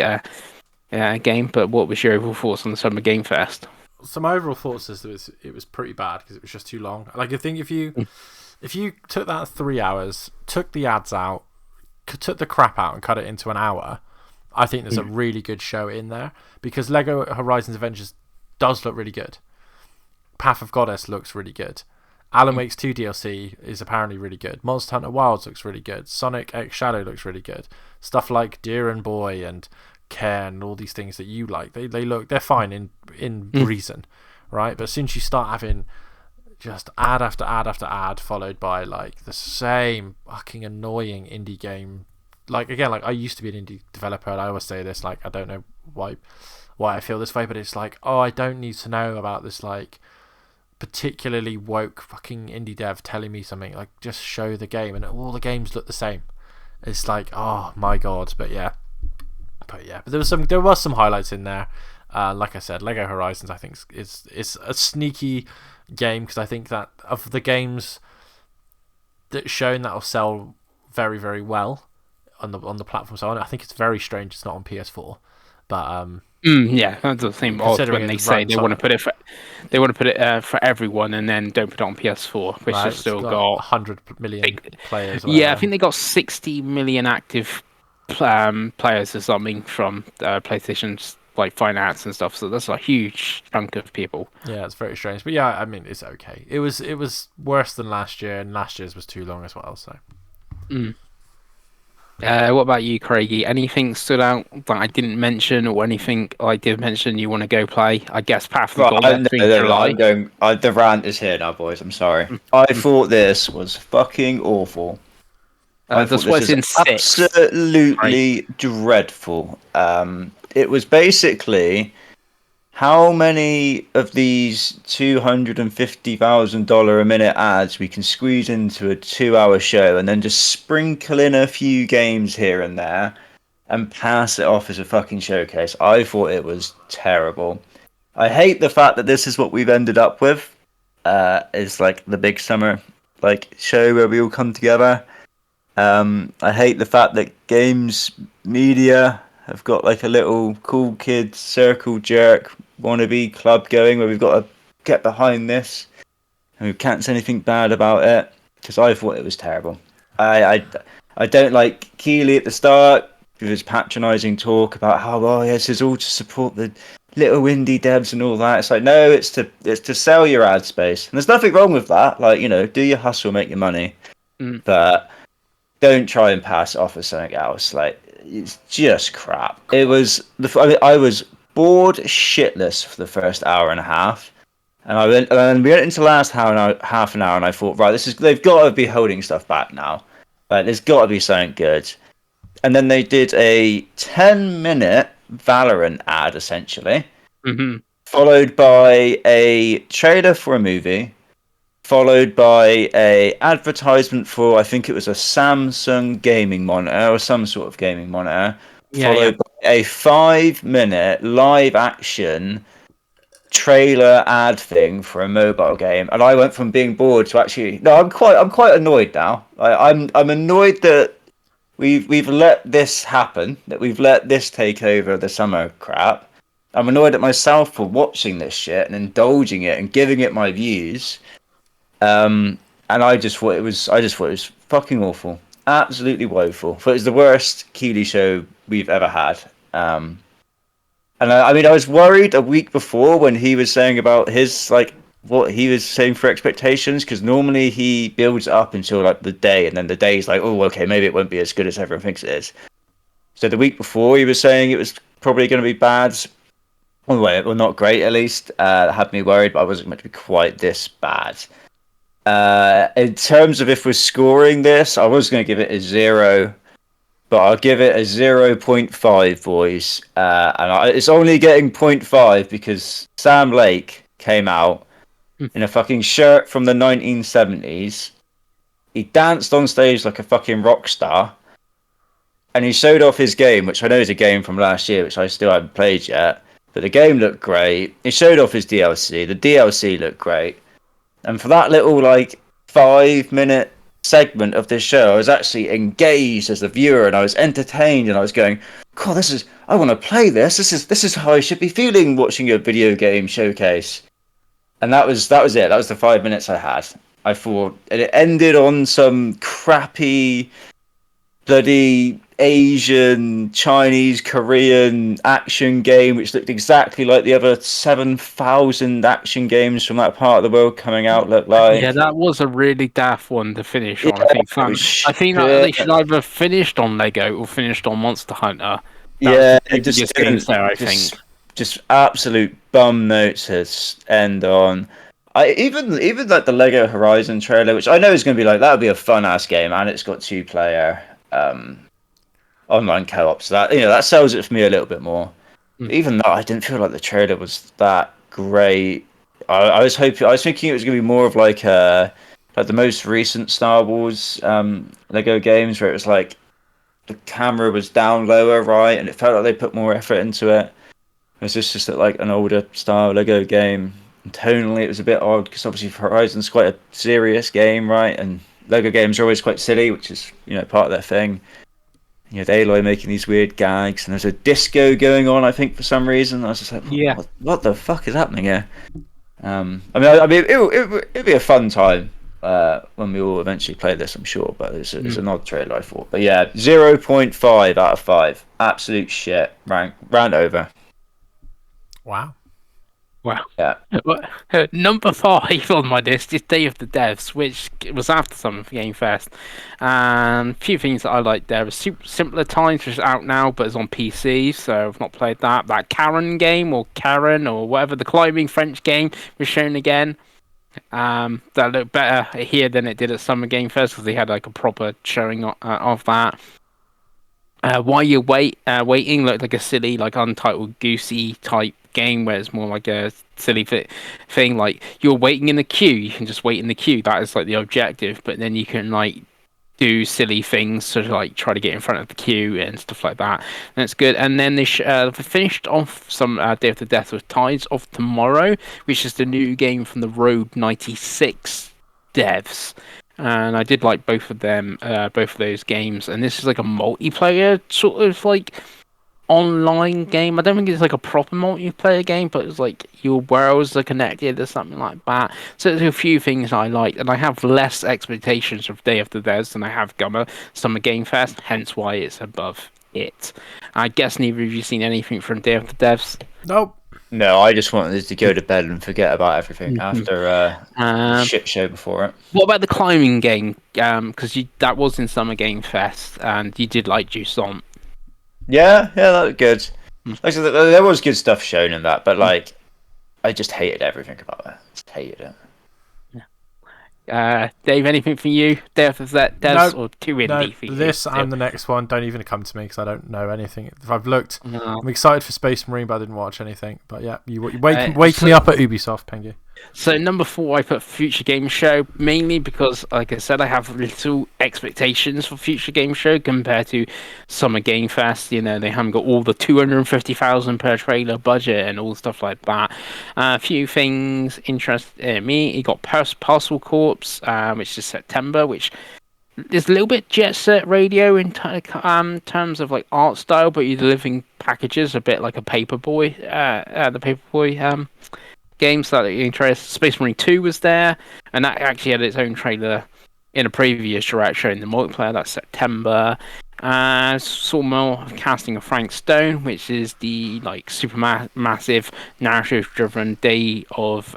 game. But what was your overall thoughts on the Summer Game Fest? So my overall thoughts is that it was pretty bad because it was just too long. Like, I think if you took that 3 hours, took the ads out, took the crap out and cut it into an hour, I think there's a really good show in there, because Lego Horizons Adventures does look really good. Path of Goddess looks really good, Alan Wake's 2 DLC is apparently really good. Monster Hunter Wilds looks really good. Sonic X Shadow looks really good. Stuff like Deer and Boy and Ken and all these things that you like, they're fine in reason, right? But as soon as you start having just ad after ad after ad, followed by like the same fucking annoying indie game. Like again, like I used to be an indie developer, and I always say this, like I don't know why I feel this way, but it's like, oh, I don't need to know about this like particularly woke fucking indie dev telling me something. Like just show the game, and all the games look the same. It's like, oh my god. But there was some highlights in there. Like I said, Lego Horizons I think is a sneaky game, because I think that of the games that's shown that'll sell very, very well on the platform, so I think it's very strange it's not on PS4. But yeah, that does seem odd when they say they want to put it for everyone and then don't put it on PS4, which has still got 100 million players. Yeah, I think they got 60 million active players or something from PlayStation's like finance and stuff. So that's a huge chunk of people. Yeah, it's very strange, but yeah, I mean it's okay. It was worse than last year, and last year's was too long as well. So. What about you, Craigie? Anything stood out that I didn't mention, or anything I did mention you want to go play? I guess Path of the Goal. The rant is here now, boys. I'm sorry. I thought this was fucking awful. I thought this was absolutely dreadful. It was basically how many of these $250,000 a minute ads we can squeeze into a 2-hour show, and then just sprinkle in a few games here and there and pass it off as a fucking showcase. I thought it was terrible. I hate the fact that this is what we've ended up with. It's like the big summer like show where we all come together. I hate the fact that games media have got like a little cool kids circle jerk wannabe club going where we've got to get behind this and we can't say anything bad about it, because I thought it was terrible. I don't like Keeley at the start with his patronising talk about how this is all to support the little indie devs and all that. It's like, no, it's to sell your ad space, and there's nothing wrong with that. Like, you know, do your hustle, make your money, but don't try and pass it off as something else. Like, it's just crap. I was bored shitless for the first hour and a half, and we went into the last half an hour, and I thought, right, they've got to be holding stuff back now. Like, there's got to be something good. And then they did a 10-minute Valorant ad, essentially, followed by a trailer for a movie, followed by a advertisement for, I think it was a Samsung gaming monitor or some sort of gaming monitor, followed by a 5-minute live action trailer ad thing for a mobile game. And I went from being bored to actually, no, I'm quite annoyed now. I'm annoyed that we've let this happen, that we've let this take over the summer crap. I'm annoyed at myself for watching this shit and indulging it and giving it my views. And I just thought it was fucking awful, absolutely woeful. But it was the worst Keeley show we've ever had. And I mean, I was worried a week before when he was saying about his what he was saying for expectations, because normally he builds up until like the day, and then the day is like, oh, okay, maybe it won't be as good as everyone thinks it is. So the week before he was saying it was probably going to be bad. Well, not great at least. That had me worried, but I wasn't meant to be quite this bad. In terms of if we're scoring this, I was going to give it a 0, but I'll give it a 0.5, boys. It's only getting 0.5 because Sam Lake came out in a fucking shirt from the 1970s. He danced on stage like a fucking rock star, and he showed off his game, which I know is a game from last year, which I still haven't played yet. But the game looked great. He showed off his DLC. The DLC looked great. And for that little 5-minute segment of this show, I was actually engaged as a viewer, and I was entertained, and I was going, God, I want to play this. This is how I should be feeling watching a video game showcase. And that was it. That was the 5 minutes I had. I thought, and it ended on some crappy bloody Asian, Chinese, Korean action game, which looked exactly like the other 7,000 action games from that part of the world coming out looked like. Yeah, that was a really daft one to finish on. Yeah, I think that they should either finished on Lego or finished on Monster Hunter. That was yeah, the it two just biggest games didn't. there, I think. Just absolute bum notes to end on. I even like the Lego Horizon trailer, which I know is going to be like that would be a fun ass game, and it's got 2-player online co-op, so that that sells it for me a little bit more. Even though I didn't feel like the trailer was that great, I was thinking it was going to be more of like the most recent Star Wars Lego games, where it was like the camera was down lower, right, and it felt like they put more effort into it. It's just like an older style Lego game. And tonally, it was a bit odd because obviously Horizon's quite a serious game, right? And Lego games are always quite silly, which is part of their thing. You had Aloy making these weird gags, and there's a disco going on. I think for some reason, I was just like, what the fuck is happening here? I mean, it'd be a fun time when we all eventually play this, I'm sure. But it's an odd trailer, I thought. But yeah, 0.5 out of 5, absolute shit. Round over. Wow. Yeah. Number 5 on my list is Day of the Devs, which was after Summer Game Fest. And a few things that I like there. Simpler Times, which is out now, but it's on PC, so I've not played that. That Karen or whatever, the climbing French game was shown again. That looked better here than it did at Summer Game Fest, because they had like a proper showing of that. While You're Waiting looked like a silly, like Untitled Goosey type game, where it's more like a silly thing, like you're waiting in the queue, you can just wait in the queue, that is like the objective, but then you can like do silly things to like try to get in front of the queue and stuff like that, and it's good. And then they finished off some Day of the Death with Tides of Tomorrow, which is the new game from the Road 96 devs. And I did like both of those games, and this is like a multiplayer sort of like online game. I don't think it's like a proper multiplayer game, but it's like your worlds are connected or something like that. So there's a few things I like, and I have less expectations of Day of the Devs than I have Summer Game Fest, hence why it's above it. I guess neither of you seen anything from Day of the Devs? Nope. No, I just wanted to go to bed and forget about everything after the shit show before it. What about the climbing game? Because that was in Summer Game Fest, and you did like Jusant. Yeah, that was good. Like I said, there was good stuff shown in that, but like, I just hated everything about it. Just hated it. Dave, anything from you? Day of the Devs or too indie for you? This and the next one don't even come to me because I don't know anything. If I've looked, I'm excited for Space Marine, but I didn't watch anything. But yeah, you wake me up at Ubisoft, Pengi. So number 4, I put Future Game Show, mainly because, like I said, I have little expectations for Future Game Show compared to Summer Game Fest. They haven't got all the 250,000 per trailer budget and all stuff like that. A few things interested me. You got Parcel Corps, which is September, which is a little bit Jet Set Radio in terms of like art style, but you're delivering packages a bit like a Paperboy, the Paperboy games that interest. Space Marine 2 was there, and that actually had its own trailer in a previous direct show in the multiplayer. That's September. Saw more casting of Frank Stone, which is the like super massive narrative driven Day of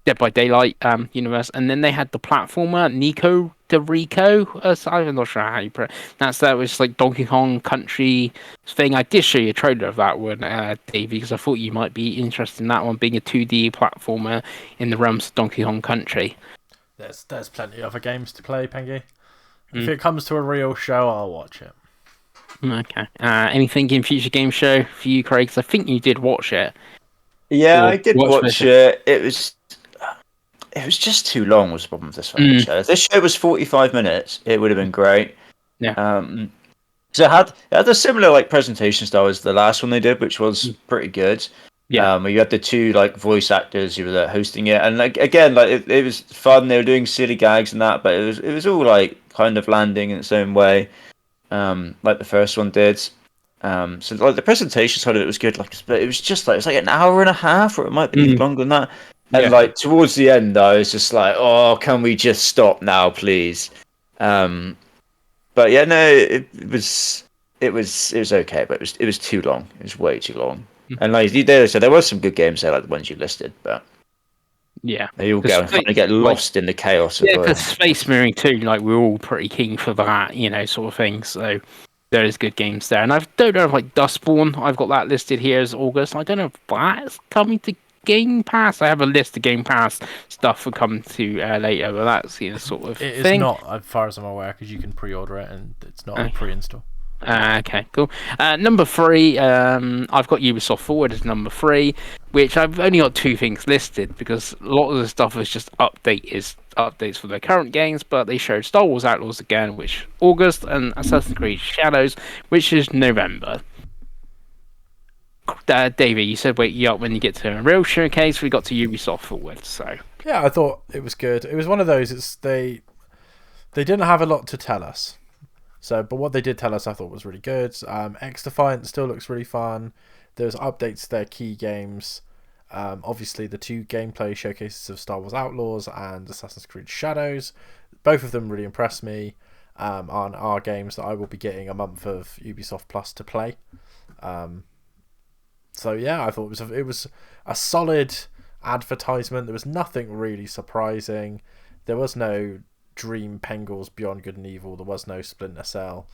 Dead by Daylight universe. And then they had the platformer Nico de Rico. I'm not sure how you put it. That was like Donkey Kong Country thing. I did show you a trailer of that one, Davey, because I thought you might be interested in that one, being a 2D platformer in the realms of Donkey Kong Country. There's plenty of other games to play, Pengi. If it comes to a real show, I'll watch it. Okay. Anything in Future Game Show for you, Craig? Because I think you did watch it. Yeah, I did watch it. It was just too long, was the problem with this fucking show. If this show was 45 minutes, it would have been great. Yeah. So it had a similar like presentation style as the last one they did, which was pretty good. Yeah. Where you had the two like voice actors who were there hosting it, and like again, like it was fun. They were doing silly gags and that, but it was all like kind of landing in its own way, like the first one did. So like the presentation side of it was good, but it was just like an hour and a half, or it might be longer than that. And like towards the end, I was just like, "Oh, can we just stop now, please?" but yeah, no, it was okay, but it was too long. It was way too long. And like you did, so there was some good games there, like the ones you listed, but Yeah, they all because kind of get lost in the chaos of yeah, because Space Marine 2, like we're all pretty keen for that, sort of thing. So there is good games there, and I don't know if like Dustborn, I've got that listed here as August. I don't know if that's coming to Game Pass. I have a list of Game Pass stuff for coming to later, but that's sort of It is thing. not, as far as I'm aware, because you can pre-order it and it's not a pre-install. Okay, cool. Number 3, I've got Ubisoft Forward as number 3, which I've only got 2 things listed because a lot of the stuff is just updates for their current games, but they showed Star Wars Outlaws again, which August, and Assassin's Creed Shadows, which is November. David, you said wait up when you get to a real showcase. We got to Ubisoft Forward, so yeah, I thought it was good. It was one of those. They didn't have a lot to tell us. So, but what they did tell us, I thought was really good. X Defiant still looks really fun. There's updates to their key games. Obviously, the 2 gameplay showcases of Star Wars Outlaws and Assassin's Creed Shadows. Both of them really impressed me. On our games that I will be getting a month of Ubisoft Plus to play. So yeah, I thought it was a solid advertisement. There was nothing really surprising. There was no Dream Pengals Beyond Good and Evil. There was no Splinter Cell,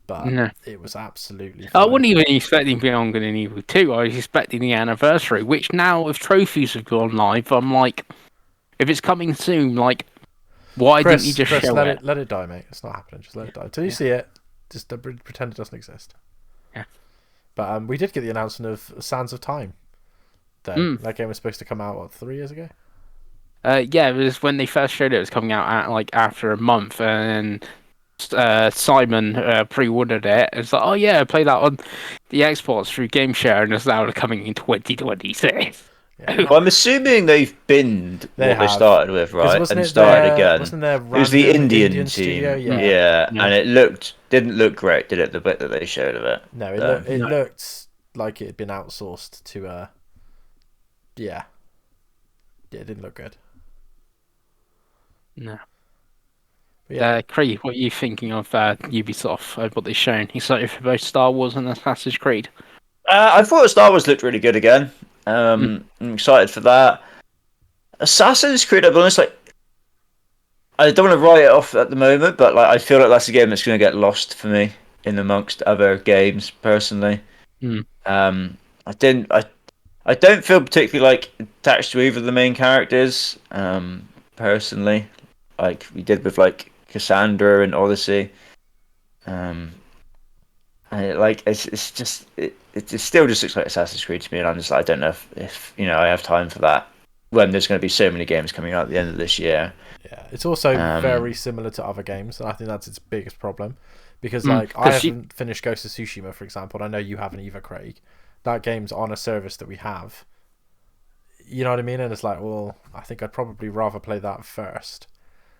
but it was absolutely fine. I wasn't even expecting Beyond Good and Evil 2. I was expecting the anniversary, which now if trophies have gone live, I'm like, if it's coming soon, like, why didn't you just show it? Let it die, mate. It's not happening. Just let it die. Until you see it, just pretend it doesn't exist. Yeah. But we did get the announcement of Sands of Time. That game was supposed to come out, 3 years ago? Yeah, it was when they first showed it. It was coming out after a month, and Simon pre-ordered it. It's like, oh yeah, play that on the Xbox through GameShare, and it's now coming in 2026. Yeah, well, I'm assuming they've binned what they started with, right? And started again. Wasn't there it was the Indian team. Studio? Yeah, and it didn't look great, did it? The bit that they showed of it. No, it looked like it had been outsourced to yeah, it didn't look good. No. Yeah. Creed, what are you thinking of Ubisoft? What they've shown? Excited for both Star Wars and Assassin's Creed? I thought Star Wars looked really good again. I'm excited for that. Assassin's Creed, I'll be honest, I don't want to write it off at the moment, but I feel like that's a game that's going to get lost for me in amongst other games. Personally, I don't feel particularly attached to either of the main characters. Personally, like we did with Cassandra and Odyssey. It still just looks like Assassin's Creed to me, and I'm just I don't know if I have time for that when there's going to be so many games coming out at the end of this year. Yeah, it's also very similar to other games, and I think that's its biggest problem because I haven't finished Ghost of Tsushima, for example, and I know you haven't either, Craig. That game's on a service that we have. You know what I mean? And it's like, well, I think I'd probably rather play that first.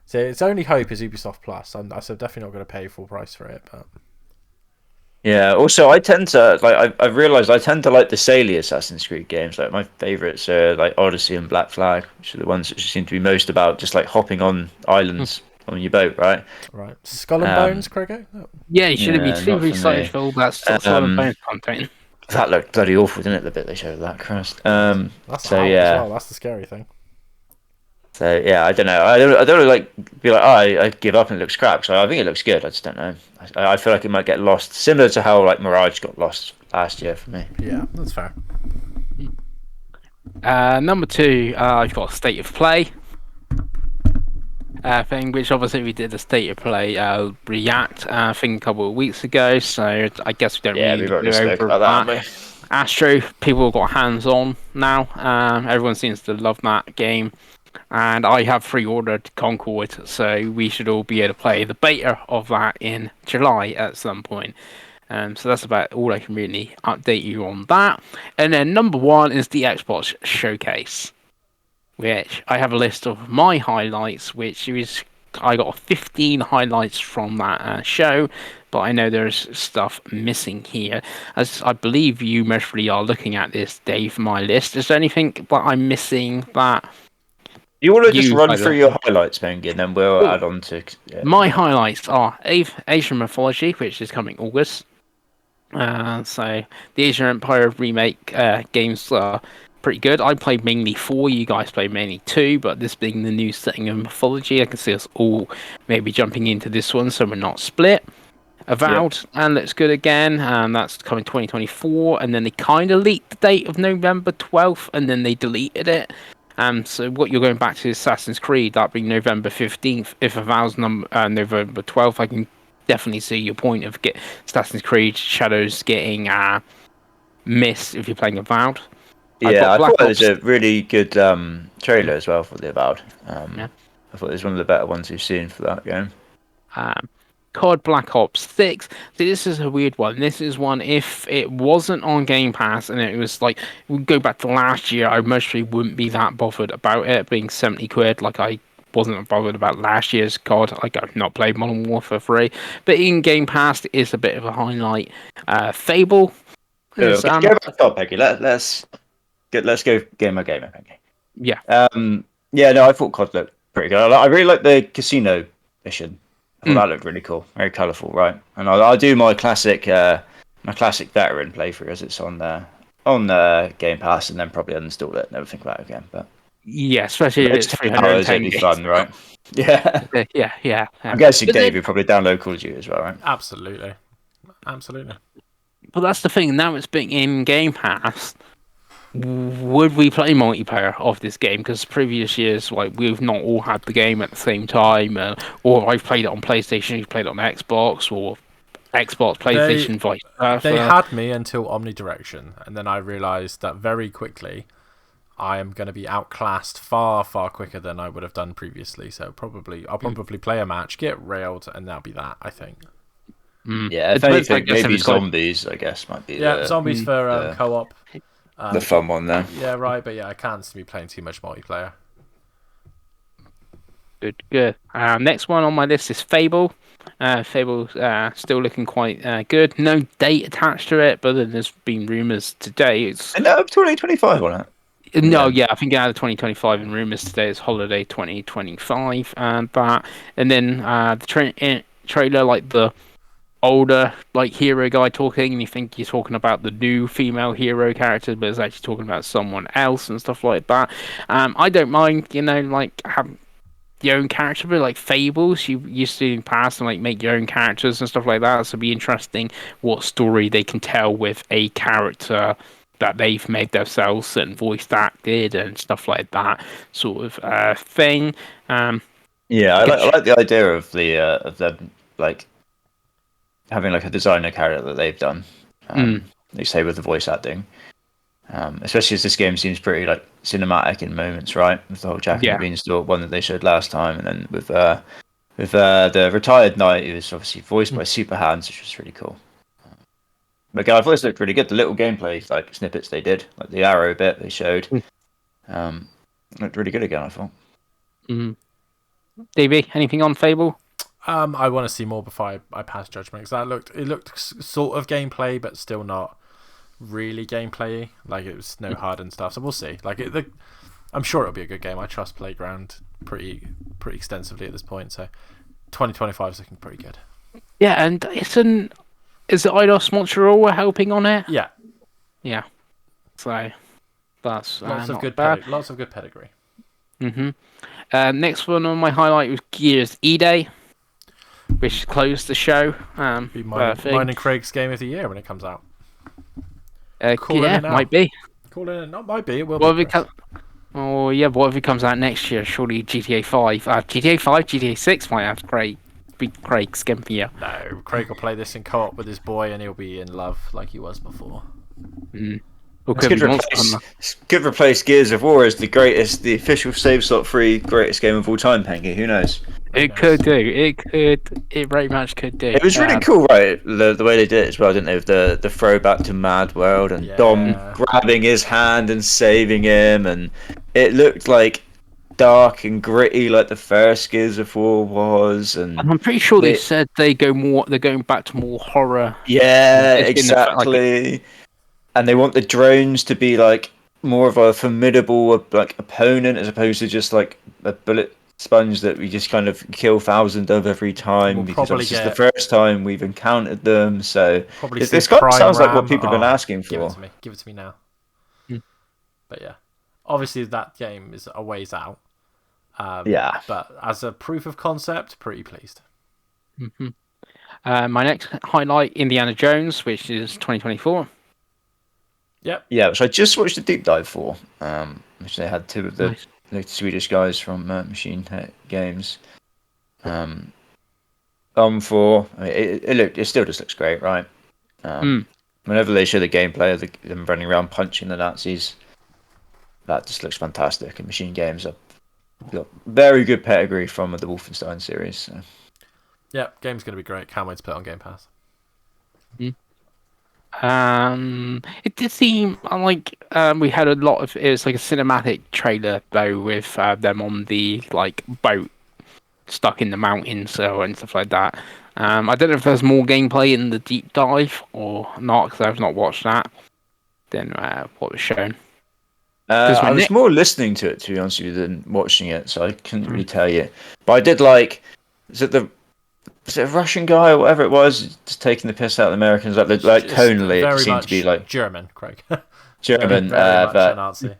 So its only hope is Ubisoft Plus. I'm definitely not going to pay full price for it, but. Yeah. Also, I tend to I've realised I tend to like the Saily Assassin's Creed games. Like my favourites are Odyssey and Black Flag, which are the ones that seem to be most about just hopping on islands on your boat, right? Right. Skull and Bones, Craigo? No. Yeah, you shouldn't be super excited for all that Skull and Bones content. That looked bloody awful, didn't it? The bit they showed of that, Christ. That's so yeah, as well. That's the scary thing. So yeah, I don't know. I don't really be like, oh, I give up and it looks crap. So I think it looks good. I just don't know. I feel like it might get lost, similar to how Mirage got lost last year for me. Yeah, that's fair. Number 2, I've got State of Play thing, which obviously we did a State of Play react thing a couple of weeks ago. So I guess we don't really go over that. Astro, people have got hands on now. Everyone seems to love that game. And I have pre-ordered Concord, so we should all be able to play the beta of that in July at some point. So that's about all I can really update you on that. And then number 1 is the Xbox Showcase, which I have a list of my highlights, which is I got 15 highlights from that show, but I know there's stuff missing here. As I believe you mostly are looking at this, Dave, my list. Is there anything that I'm missing that... You want to just You run either. through your highlights, Pengi, and then we'll Cool. add on to. Yeah. My highlights are Asian Mythology, which is coming August. So the Asian Empire remake games are pretty good. I played mainly 4, you guys played mainly 2, but this being the new setting of Mythology, I can see us all maybe jumping into this one, so we're not split. Avowed and looks good again, and that's coming 2024. And then they kind of leaked the date of November 12th, and then they deleted it. So what you're going back to is Assassin's Creed, that being November 15th. If Avowed's November 12th, I can definitely see your point of get Assassin's Creed Shadows getting missed if you're playing Avowed. Yeah, I Black thought it was Ops. a really good trailer as well for the Avowed. Yeah. I thought it was one of the better ones we've seen for that game. COD Black Ops 6. See, this is a weird one. This is one, if it wasn't on Game Pass and it was like, we go back to last year, I mostly wouldn't be that bothered about it being 70 quid. Like, I wasn't bothered about last year's COD. Like, I've not played Modern Warfare 3. But in Game Pass, it is a bit of a highlight. Fable. Go Is, back to top, Peggy. Let's go game by game, Peggy. yeah. Yeah, no, I thought COD looked pretty good. I really like the casino mission. I thought that looked really cool, very colourful, right? And I'll do my classic veteran playthrough as it's on Game Pass, and then probably uninstall it, never think about it again. But Yeah, especially if it's 300 hours, it'd be fun, right? Yeah. Yeah. I'm guessing But Dave then- would probably download Call of Duty as well, right? Absolutely. But that's the thing. Now it's being in Game Pass. Would we play multiplayer of this game? Because previous years, like, we've not all had the game at the same time, or I've played it on PlayStation, you've played it on Xbox, or Xbox, PlayStation, vice versa. They had me until Omnidirection, and then I realised that very quickly I am going to be outclassed far, far quicker than I would have done previously. So I'll probably play a match, get railed, and that'll be that, I think. Yeah, if anything, maybe zombies, I guess, might be zombies for co-op. The fun one there. Yeah, right, but yeah, I can't see me playing too much multiplayer. Good. Next one on my list is Fable. Fable's still looking quite good. No date attached to it, but then there's been rumours today. It's 2025 on it. No, yeah, I think it had 2025 in rumours today. It's holiday 2025, and then the trailer, like the older like hero guy talking, and you think you're talking about the new female hero character, but it's actually talking about someone else and stuff like that. I don't mind, like having your own character, but like Fables, you used to in the past and like make your own characters and stuff like that. So it'd be interesting what story they can tell with a character that they've made themselves and voiced acted and stuff like that sort of thing. Yeah, I like the idea of them like having like a designer character that they've done. They say with the voice acting, especially as this game seems pretty like cinematic in moments, right? With the whole Jack and the Beanstalk one that they showed last time, and then with the retired knight, who was obviously voiced by Super Hands, which was really cool. But again, I thought this looked really good. The little gameplay like snippets they did, like the arrow bit they showed, looked really good again, I thought. DB, anything on Fable? I want to see more before I pass judgment, because it looked sort of gameplay, but still not really gameplay-y. Like, it was no HUD and stuff. So we'll see. Like, I'm sure it'll be a good game. I trust Playground pretty extensively at this point. So 2025 is looking pretty good. Yeah, and is it Eidos Montreal helping on it? Yeah. So that's lots of good pedigree. Next one on my highlight was Gears E-Day, which closed the show. Be mine and Craig's game of the year when it comes out. Might be. Call it not might be. It will. What if it comes out next year? Surely GTA 5, GTA 6 might have Craig's game of the year. No, Craig will play this in co-op with his boy, and he'll be in love like he was before. Could replace Gears of War as the official save slot free greatest game of all time, Pengi. Who knows? It could do. It very much could do. It was really cool, right? The way they did it as well, didn't they? With the throwback to Mad World and Dom grabbing his hand and saving him, and it looked like dark and gritty like the first Gears of War was. And I'm pretty sure they said they're going back to more horror. Yeah, exactly. And they want the drones to be like more of a formidable like opponent as opposed to just like a bullet sponge that we just kind of kill thousands of every time, We'll because probably obviously it's get the first time we've encountered them. So probably see this kind of Prime sounds like what Ram. people have been Oh, asking give it for. to me. Give it to me now. Mm. But yeah, obviously that game is a ways out. Yeah. But as a proof of concept, pretty pleased. Mm-hmm. My next highlight, Indiana Jones, which is 2024. Yep. Yeah, which I just watched a deep dive for, which they had two of the Nice. Swedish guys from Machine Tech Games. For I mean, it still just looks great, right? Whenever they show the gameplay of them running around punching the Nazis, that just looks fantastic. And Machine Games have got very good pedigree from the Wolfenstein series. So. Yep. Game's gonna be great. Can't wait to play it on Game Pass. It did seem like we had a lot of. It was like a cinematic trailer though, with them on the like boat stuck in the mountains and stuff like that. I don't know if there's more gameplay in the deep dive or not, because I've not watched that than what was shown. I was more listening to it, to be honest with you, than watching it, so I couldn't really tell you. But I did like, was it a Russian guy or whatever it was, just taking the piss out of the Americans? Like tonally, it seemed to be like German, Craig. German, very much but a Nazi.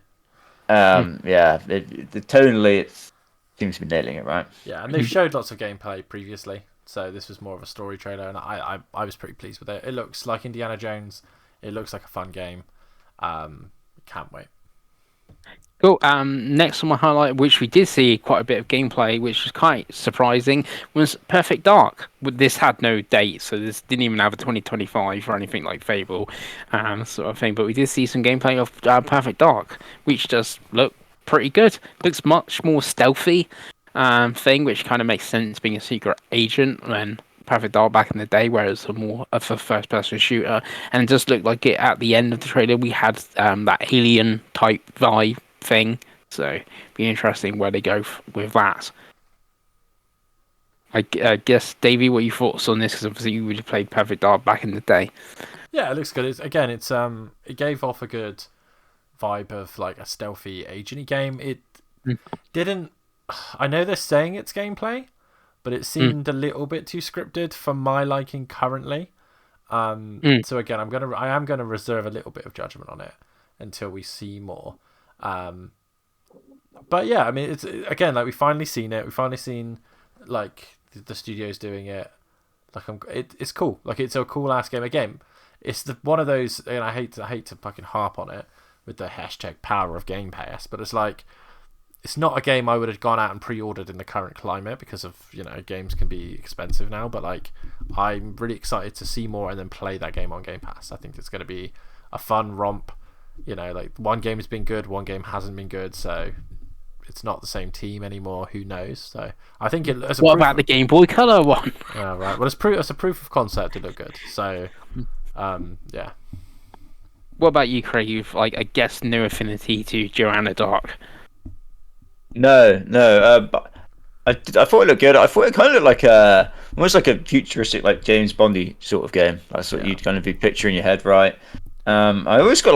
yeah, the tonally it seems to be nailing it, right? Yeah, and they've showed lots of gameplay previously, so this was more of a story trailer, and I was pretty pleased with it. It looks like Indiana Jones. It looks like a fun game. Can't wait. Cool. Next on my highlight, which we did see quite a bit of gameplay, which was quite surprising, was Perfect Dark. This had no date, so this didn't even have a 2025 or anything like Fable, sort of thing. But we did see some gameplay of Perfect Dark, which does look pretty good. Looks much more stealthy, thing, which kind of makes sense being a secret agent when Perfect Dark back in the day, where it's more of a first-person shooter, and it just looked like it at the end of the trailer. We had that alien type vibe thing, so be interesting where they go with that. I guess, Davey, what are your thoughts on this? Because obviously you would have played Perfect Dark back in the day. Yeah, it looks good. It gave off a good vibe of like a stealthy agenty game. It didn't. I know they're saying it's gameplay, but it seemed a little bit too scripted for my liking currently. So again, I am gonna reserve a little bit of judgment on it until we see more. But yeah, I mean, it's again like we've finally seen it. We've finally seen like the studios doing it. Like it's cool. Like it's a cool ass game. Again, it's one of those, and I hate to fucking harp on it with the hashtag power of Game Pass, but it's like it's not a game I would have gone out and pre-ordered in the current climate because of games can be expensive now. But like I'm really excited to see more and then play that game on Game Pass. I think it's going to be a fun romp. Like one game has been good, one game hasn't been good, so it's not the same team anymore. Who knows? So I think it. What about the Game Boy Color one? Yeah, right. Well, it's a proof of concept. It looked good. So, yeah. What about you, Craig? You've I guess no affinity to Joanna Dark. No. But I thought it looked good. I thought it kind of looked like almost like a futuristic, like James Bondy sort of game. That's what you'd kind of be picturing in your head, right? I always got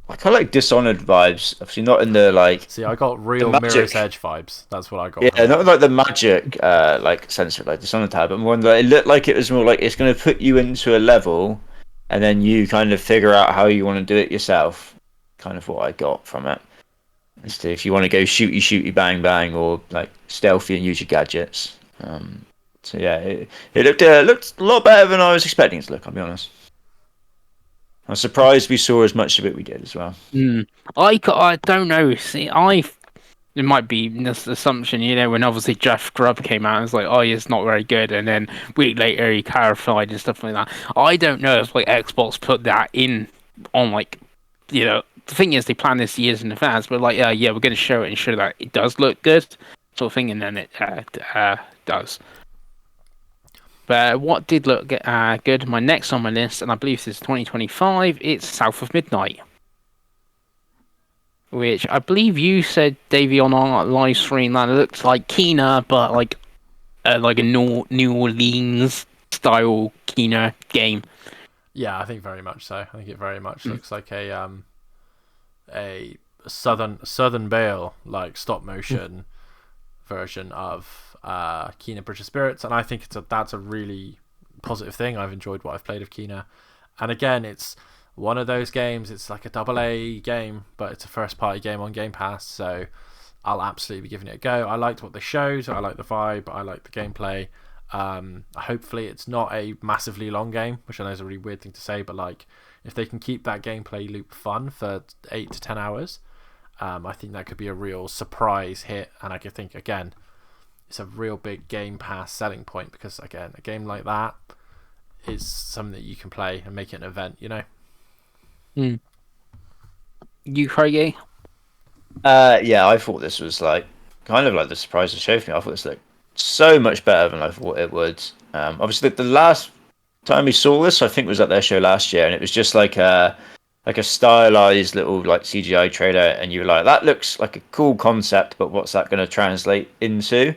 I kind of like Dishonored vibes. Obviously, not in the like. See, I got real Mirror's Edge vibes. That's what I got. Yeah, not like the magic like sense of like Dishonored type, but more that it looked like it was more like it's going to put you into a level, and then you kind of figure out how you want to do it yourself. Kind of what I got from it. As to if you want to go shooty bang bang, or like stealthy and use your gadgets. So yeah, it looked a lot better than I was expecting it to look. I'll be honest. I'm surprised we saw as much of it we did as well. I don't know. See, it might be this assumption, when obviously Jeff Grubb came out and was like, "Oh, it's not very good," and then a week later he clarified and stuff like that. I don't know if Xbox put that in on the thing is they plan this years in advance, but we're going to show it and show that it does look good, sort of thing, and then it does. But what did look good? My next on my list, and I believe this is 2025. It's South of Midnight, which I believe you said, Davey, on our live stream that it looks like Kena, but like a New Orleans style Kena game. Yeah, I think very much so. I think it very much looks like a a Southern Bale like stop motion version of Kena Bridge of Spirits, and I think that's a really positive thing. I've enjoyed what I've played of Kena, and again, it's one of those games. It's like a AA game, but it's a first party game on Game Pass, so I'll absolutely be giving it a go. I liked what they showed. I like the vibe. I like the gameplay. Hopefully, it's not a massively long game, which I know is a really weird thing to say, but like if they can keep that gameplay loop fun for 8 to 10 hours, I think that could be a real surprise hit. And I could think again, it's a real big Game Pass selling point because again, a game like that is something that you can play and make it an event. You know. You, Craigie? Yeah, I thought this was like kind of like the surprise of the show for me. I thought this looked so much better than I thought it would. Obviously, the last time we saw this, I think, was at their show last year, and it was just like a stylized little like CGI trailer, and you were like, that looks like a cool concept, but what's that going to translate into?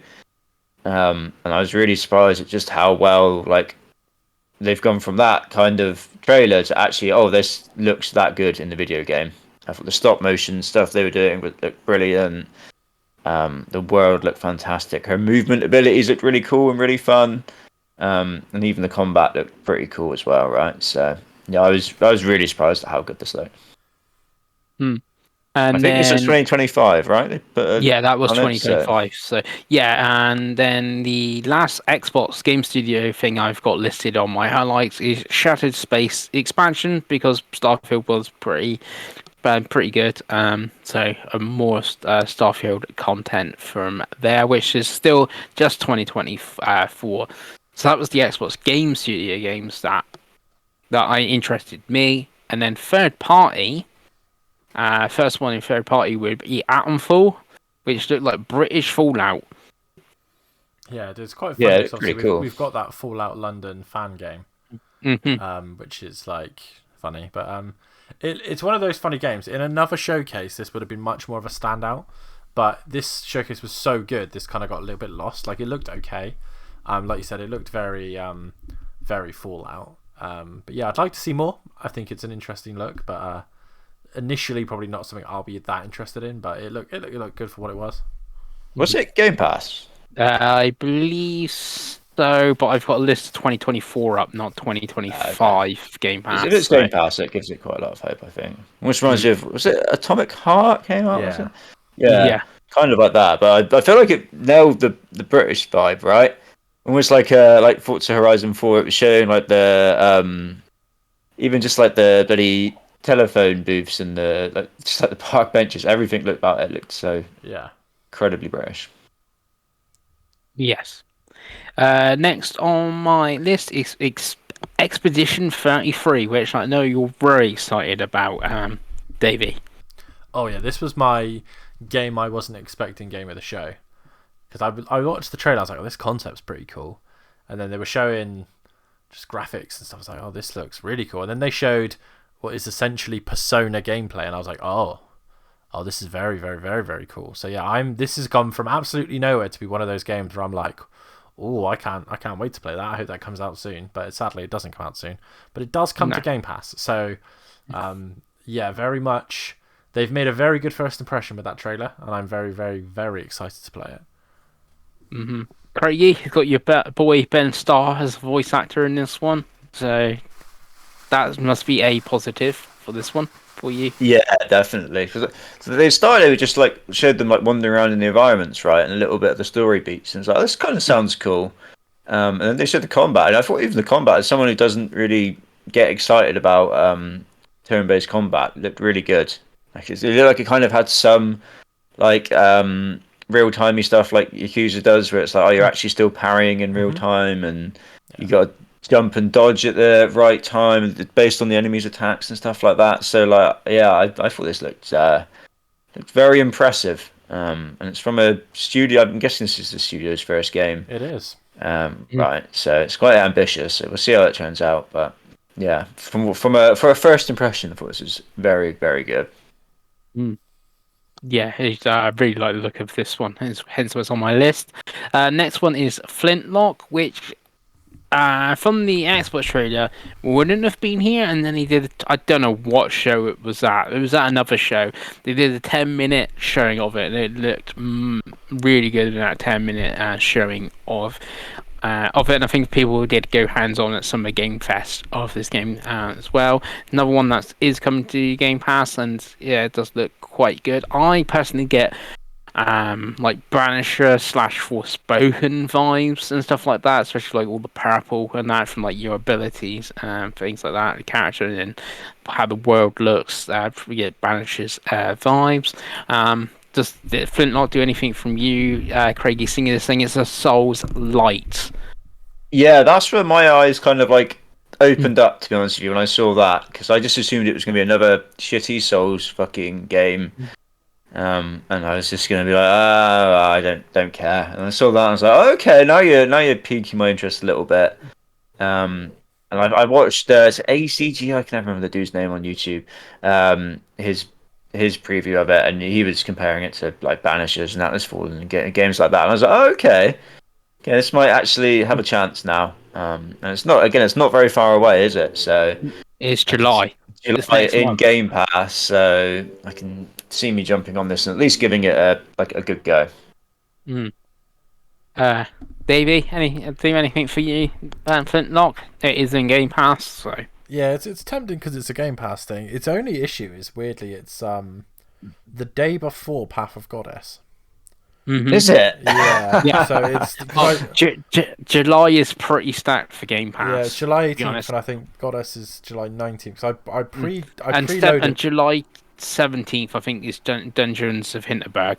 And I was really surprised at just how well like they've gone from that kind of trailer to actually, oh, this looks that good in the video game. I thought the stop motion stuff they were doing looked brilliant. The world looked fantastic. Her movement abilities looked really cool and really fun. And even the combat looked pretty cool as well, right? So yeah, I was really surprised at how good this looked. And I think this was 2025, right? They put yeah, that was on it, 2025. So yeah, and then the last Xbox Game Studio thing I've got listed on my highlights is Shattered Space expansion because Starfield was pretty good. So more Starfield content from there, which is still just 2024. So that was the Xbox Game Studio games that I interested me, and then third party. First one in third party would be Atomfall, which looked like British Fallout. Yeah, it's quite funny. Yeah, Because it's pretty obviously cool. we've got that Fallout London fan game, which is like funny, but it's one of those funny games. In another showcase, this would have been much more of a standout, but this showcase was so good, this kind of got a little bit lost. Like it looked okay, like you said, it looked very very Fallout. But yeah, I'd like to see more. I think it's an interesting look, but initially probably not something I'll be that interested in. But it looked good for what it was. Was it Game Pass? I believe so, but I've got a list of 2024 up, not 2025 Game Pass. If it's Game Pass, it gives it quite a lot of hope, I think. Which reminds me of, was it Atomic Heart came out? Was it? Yeah, kind of like that. But I feel like it nailed the British vibe, right? Almost like Forza Horizon 4. It was showing like the even just like the bloody telephone booths and just like the park benches. Everything looked about it looked so incredibly British. Yes. Next on my list is Expedition 33, which I know you're very excited about, Davey. Oh yeah, this was my game I wasn't expecting game of the show. Because I watched the trailer, I was like, oh, this concept's pretty cool. And then they were showing just graphics and stuff. I was like, oh, this looks really cool. And then they showed what is essentially Persona gameplay, and I was like, oh, this is very, very, very, very cool. So yeah, this has gone from absolutely nowhere to be one of those games where I'm like, oh, I can't wait to play that. I hope that comes out soon. But sadly, it doesn't come out soon. But it does come to Game Pass. So yeah, very much. They've made a very good first impression with that trailer, and I'm very, very, very excited to play it. Mm-hmm. Craigie, you've got your boy Ben Starr as a voice actor in this one, so that must be a positive for this one for you. Yeah, definitely. So they started with just like showed them like wandering around in the environments, right, and a little bit of the story beats, and it's like this kind of sounds cool. And then they showed the combat, and I thought even the combat, as someone who doesn't really get excited about turn-based combat, looked really good. Like it looked like it kind of had some like real-timey stuff like Yakuza does, where it's like, oh, you're actually still parrying in real time, and you got to jump and dodge at the right time based on the enemy's attacks and stuff like that. So like, yeah, I thought this looked very impressive. And it's from a studio. I'm guessing this is the studio's first game. It is. Right, so it's quite ambitious. So we'll see how it turns out. But yeah, for a first impression, I thought this was very, very good. Yeah, I really like the look of this one, hence what's on my list. Next one is Flintlock, which from the Xbox trailer, wouldn't have been here, and then he did. I don't know what show it was at. It was at another show. They did a 10-minute showing of it, and it looked really good in that 10-minute showing of it. And I think people did go hands-on at Summer Game Fest of this game as well. Another one that is coming to Game Pass, and yeah, it does look quite good. I personally get like Banisher / Forspoken vibes and stuff like that, especially like all the purple and that from like your abilities and things like that, the character and how the world looks. We get Banisher's vibes. Does Flintlock do anything from you, Craigie, singing this thing? It's a Souls Light. Yeah, that's where my eyes kind of like opened up, to be honest with you, when I saw that, because I just assumed it was going to be another shitty Souls fucking game. And I was just gonna be like, oh, I don't care. And I saw that, and I was like, oh, okay, now you're piquing my interest a little bit. And I watched it's ACG, I can never remember the dude's name on YouTube. His preview of it, and he was comparing it to like Banishers and Atlas Fallen and games like that. And I was like, oh, okay, this might actually have a chance now. And it's not very far away, is it? So it's July. July in Game Pass, so I can see me jumping on this and at least giving it a good go. Davey, anything for you? Flintlock, it is in Game Pass, so yeah, it's tempting because it's a Game Pass thing. Its only issue is weirdly it's the day before Path of Goddess. Mm-hmm. Is it? Yeah. So it's July is pretty stacked for Game Pass. Yeah, it's July 18th, and I think Goddess is July 19th. So I preloaded. And July 17th, I think, is Dungeons of Hinterberg.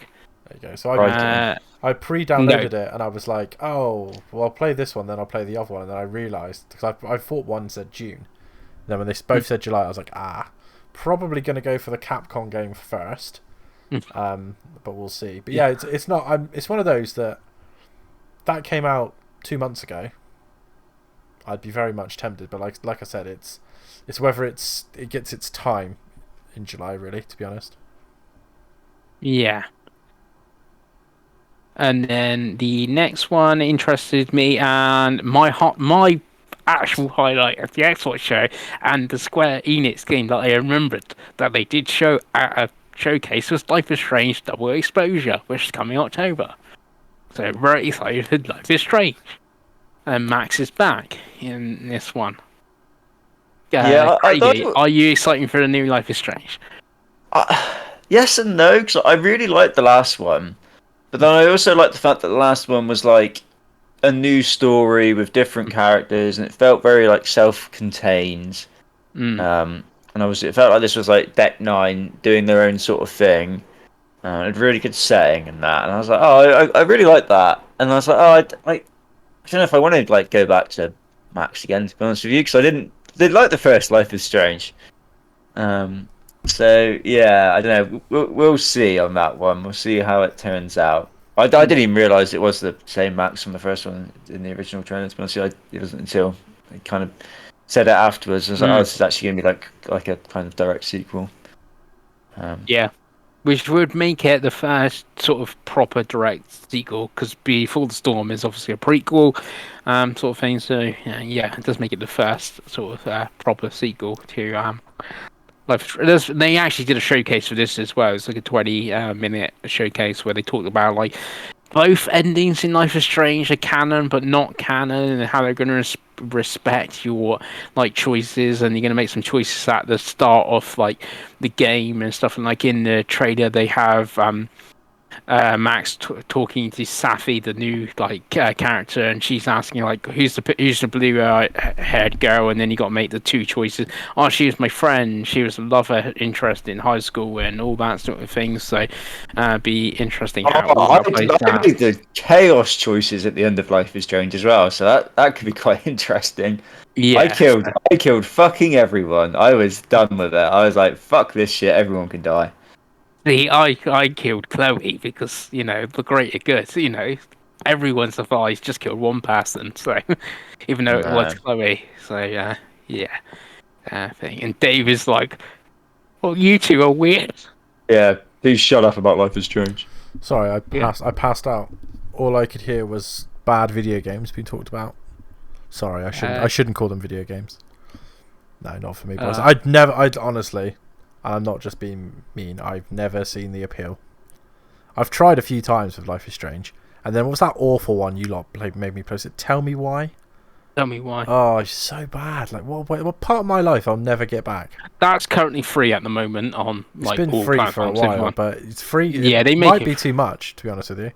There you go. So I pre-downloaded it, and I was like, oh, well, I'll play this one, then I'll play the other one, and then I realised because I thought one said June. And then when they both said July, I was like, probably going to go for the Capcom game first. But we'll see. But yeah, it's not. It's one of those that came out 2 months ago. I'd be very much tempted, but like I said, it's whether it gets its time in July, really, to be honest. Yeah. And then the next one interested me, and my actual highlight of the Xbox show and the Square Enix game that I remembered that they did show at a showcase was Life is Strange Double Exposure, which is coming October. So very excited for Life is Strange. And Max is back in this one. Craigie, are you excited for the new Life is Strange? Yes and no, because I really liked the last one. But then I also liked the fact that the last one was like a new story with different characters, and it felt very like self-contained. And it felt like this was like Deck 9 doing their own sort of thing. It had really good setting and that, and I was like, oh, I really like that. And I was like, oh, I don't know if I want to like go back to Max again, to be honest with you, because I didn't like the first Life is Strange. So yeah, I don't know. We'll see on that one. We'll see how it turns out. I didn't even realise it was the same Max from the first one in the original trailer. To be honest, it wasn't until they kind of said it afterwards. I was like, oh, this is actually going to be like a kind of direct sequel. Yeah, which would make it the first sort of proper direct sequel, because Before the Storm is obviously a prequel sort of thing. So yeah, it does make it the first sort of proper sequel to they actually did a showcase for this as well. It's like a 20-minute showcase where they talked about like both endings in Life is Strange are canon but not canon, and how they're going to respect your like choices, and you're going to make some choices at the start of like the game and stuff. And like in the trailer, they have Max talking to Safi, the new like character, and she's asking like, who's the blue-haired girl, and then you got to make the two choices. Oh, she was my friend, she was a lover interest in high school, and all that sort of thing. So be interesting how I think the chaos choices at the end of Life is Strange as well, so that could be quite interesting. Yeah, I killed fucking everyone. I was done with it. I was like, fuck this shit, everyone can die. See, I killed Chloe because, you know, the greater good, you know, everyone survives, just killed one person, so, even though it was Chloe, so, thing. And Dave is like, well, you two are weird. Yeah, please shut up about Life is Strange. Sorry, I passed out. All I could hear was bad video games being talked about. Sorry, I shouldn't call them video games. No, not for me, boys. I'd honestly, and I'm not just being mean, I've never seen the appeal. I've tried a few times with Life is Strange, and then what was that awful one you lot made me post it? Tell Me Why? Tell me why. Oh, it's so bad. Like, what part of my life I'll never get back? That's currently free at the moment on like It's been all free for a platforms, while, everyone. but it's free. Yeah, it they make might it be too much, to be honest with you.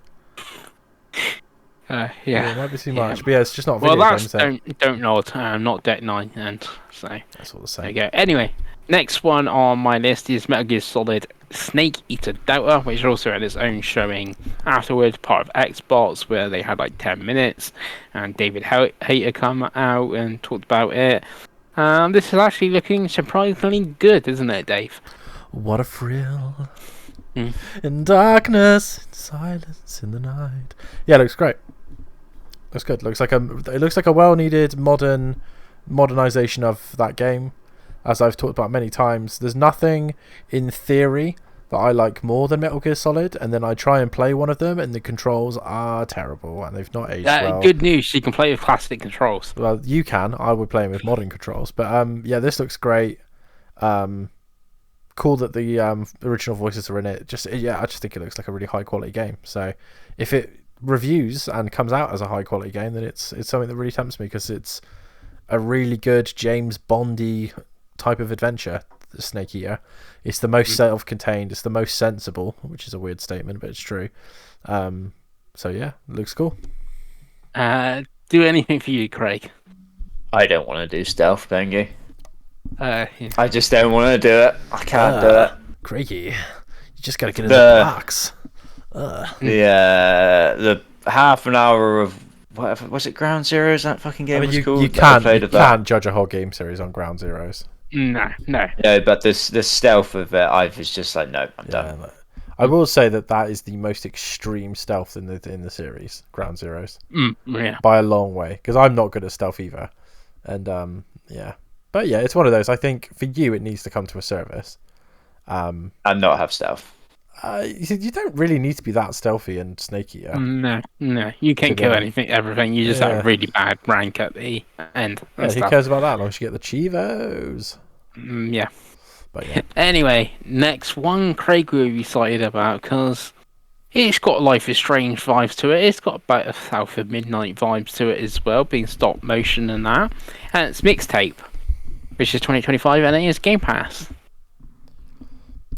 Yeah, it might be too much. But yeah, it's just not well, video that's games. don't nod, not Deck 9, and so That's all the there same. you go. Anyway, next one on my list is Metal Gear Solid Snake Eater Delta, which also had its own showing afterwards, part of Xbox, where they had like 10 minutes, and David Hayter come out and talked about it. This is actually looking surprisingly good, isn't it, Dave? What a thrill. In darkness, in silence, in the night. Yeah, it looks great. Looks good. It looks like a well-needed modernization of that game. As I've talked about many times, there's nothing in theory that I like more than Metal Gear Solid, and then I try and play one of them, and the controls are terrible, and they've not aged well. Good news, you can play with classic controls. Well, you can. I would play with modern controls, but yeah, this looks great. Cool that the original voices are in it. I just think it looks like a really high quality game. So if it reviews and comes out as a high quality game, then it's something that really tempts me, because it's a really good James Bondy type of adventure. The Snake Eater, it's the most self-contained, it's the most sensible, which is a weird statement, but it's true. So yeah, it looks cool. Do anything for you, Craig? I don't want to do stealth, Pengi. Yeah. I just don't want to do it. I can't do it. Craigie, you just gotta get in the box. The half an hour of whatever was it, Ground Zeroes? That fucking game was called. You can't judge a whole game series on Ground Zeroes. No. No, but this stealth of it, I was just like, no, I'm done. I will say that is the most extreme stealth in the series, Ground Zeroes. Yeah. By a long way, because I'm not good at stealth either, and yeah. But yeah, it's one of those. I think for you, it needs to come to a service. And not have stealth. You don't really need to be that stealthy and Snake Eater. No, you can't kill everything. You just have really bad rank at the end. Yeah, who cares about that? As long as you get the Chivos. Yeah. But yeah. Anyway, next one Craig will be excited about, because it's got Life is Strange vibes to it. It's got about a South of Midnight vibes to it as well, being stop motion and that. And it's Mixtape, which is 2025, and it is Game Pass.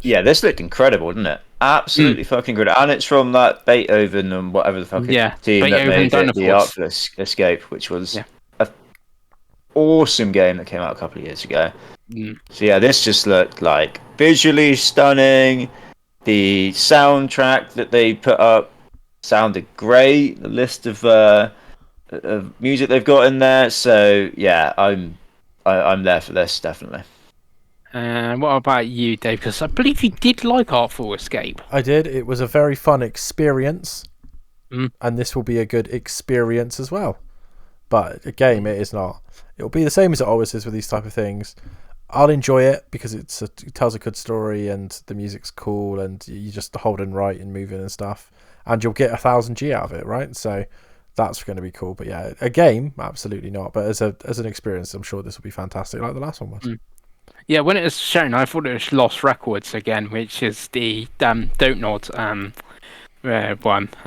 Yeah, this looked incredible, didn't it? Absolutely fucking good. And it's from that Beethoven and whatever the fuck team Beethoven that made Dynafors. the Artful Escape, which was an awesome game that came out a couple of years ago. So yeah, this just looked like visually stunning. The soundtrack that they put up sounded great. The list of music they've got in there. So yeah, I'm there for this, definitely. What about you, Dave? Because I believe you did like Artful Escape. I did. It was a very fun experience, and this will be a good experience as well. But a game, it is not. It'll be the same as it always is with these type of things. I'll enjoy it because it tells a good story and the music's cool and you just holding right and moving and stuff, and you'll get 1000 G out of it, right? So that's going to be cool. But yeah, a game, absolutely not. But as an experience, I'm sure this will be fantastic, like the last one was. Yeah, when it was shown, I thought it was Lost Records again, which is the Don't Nod one.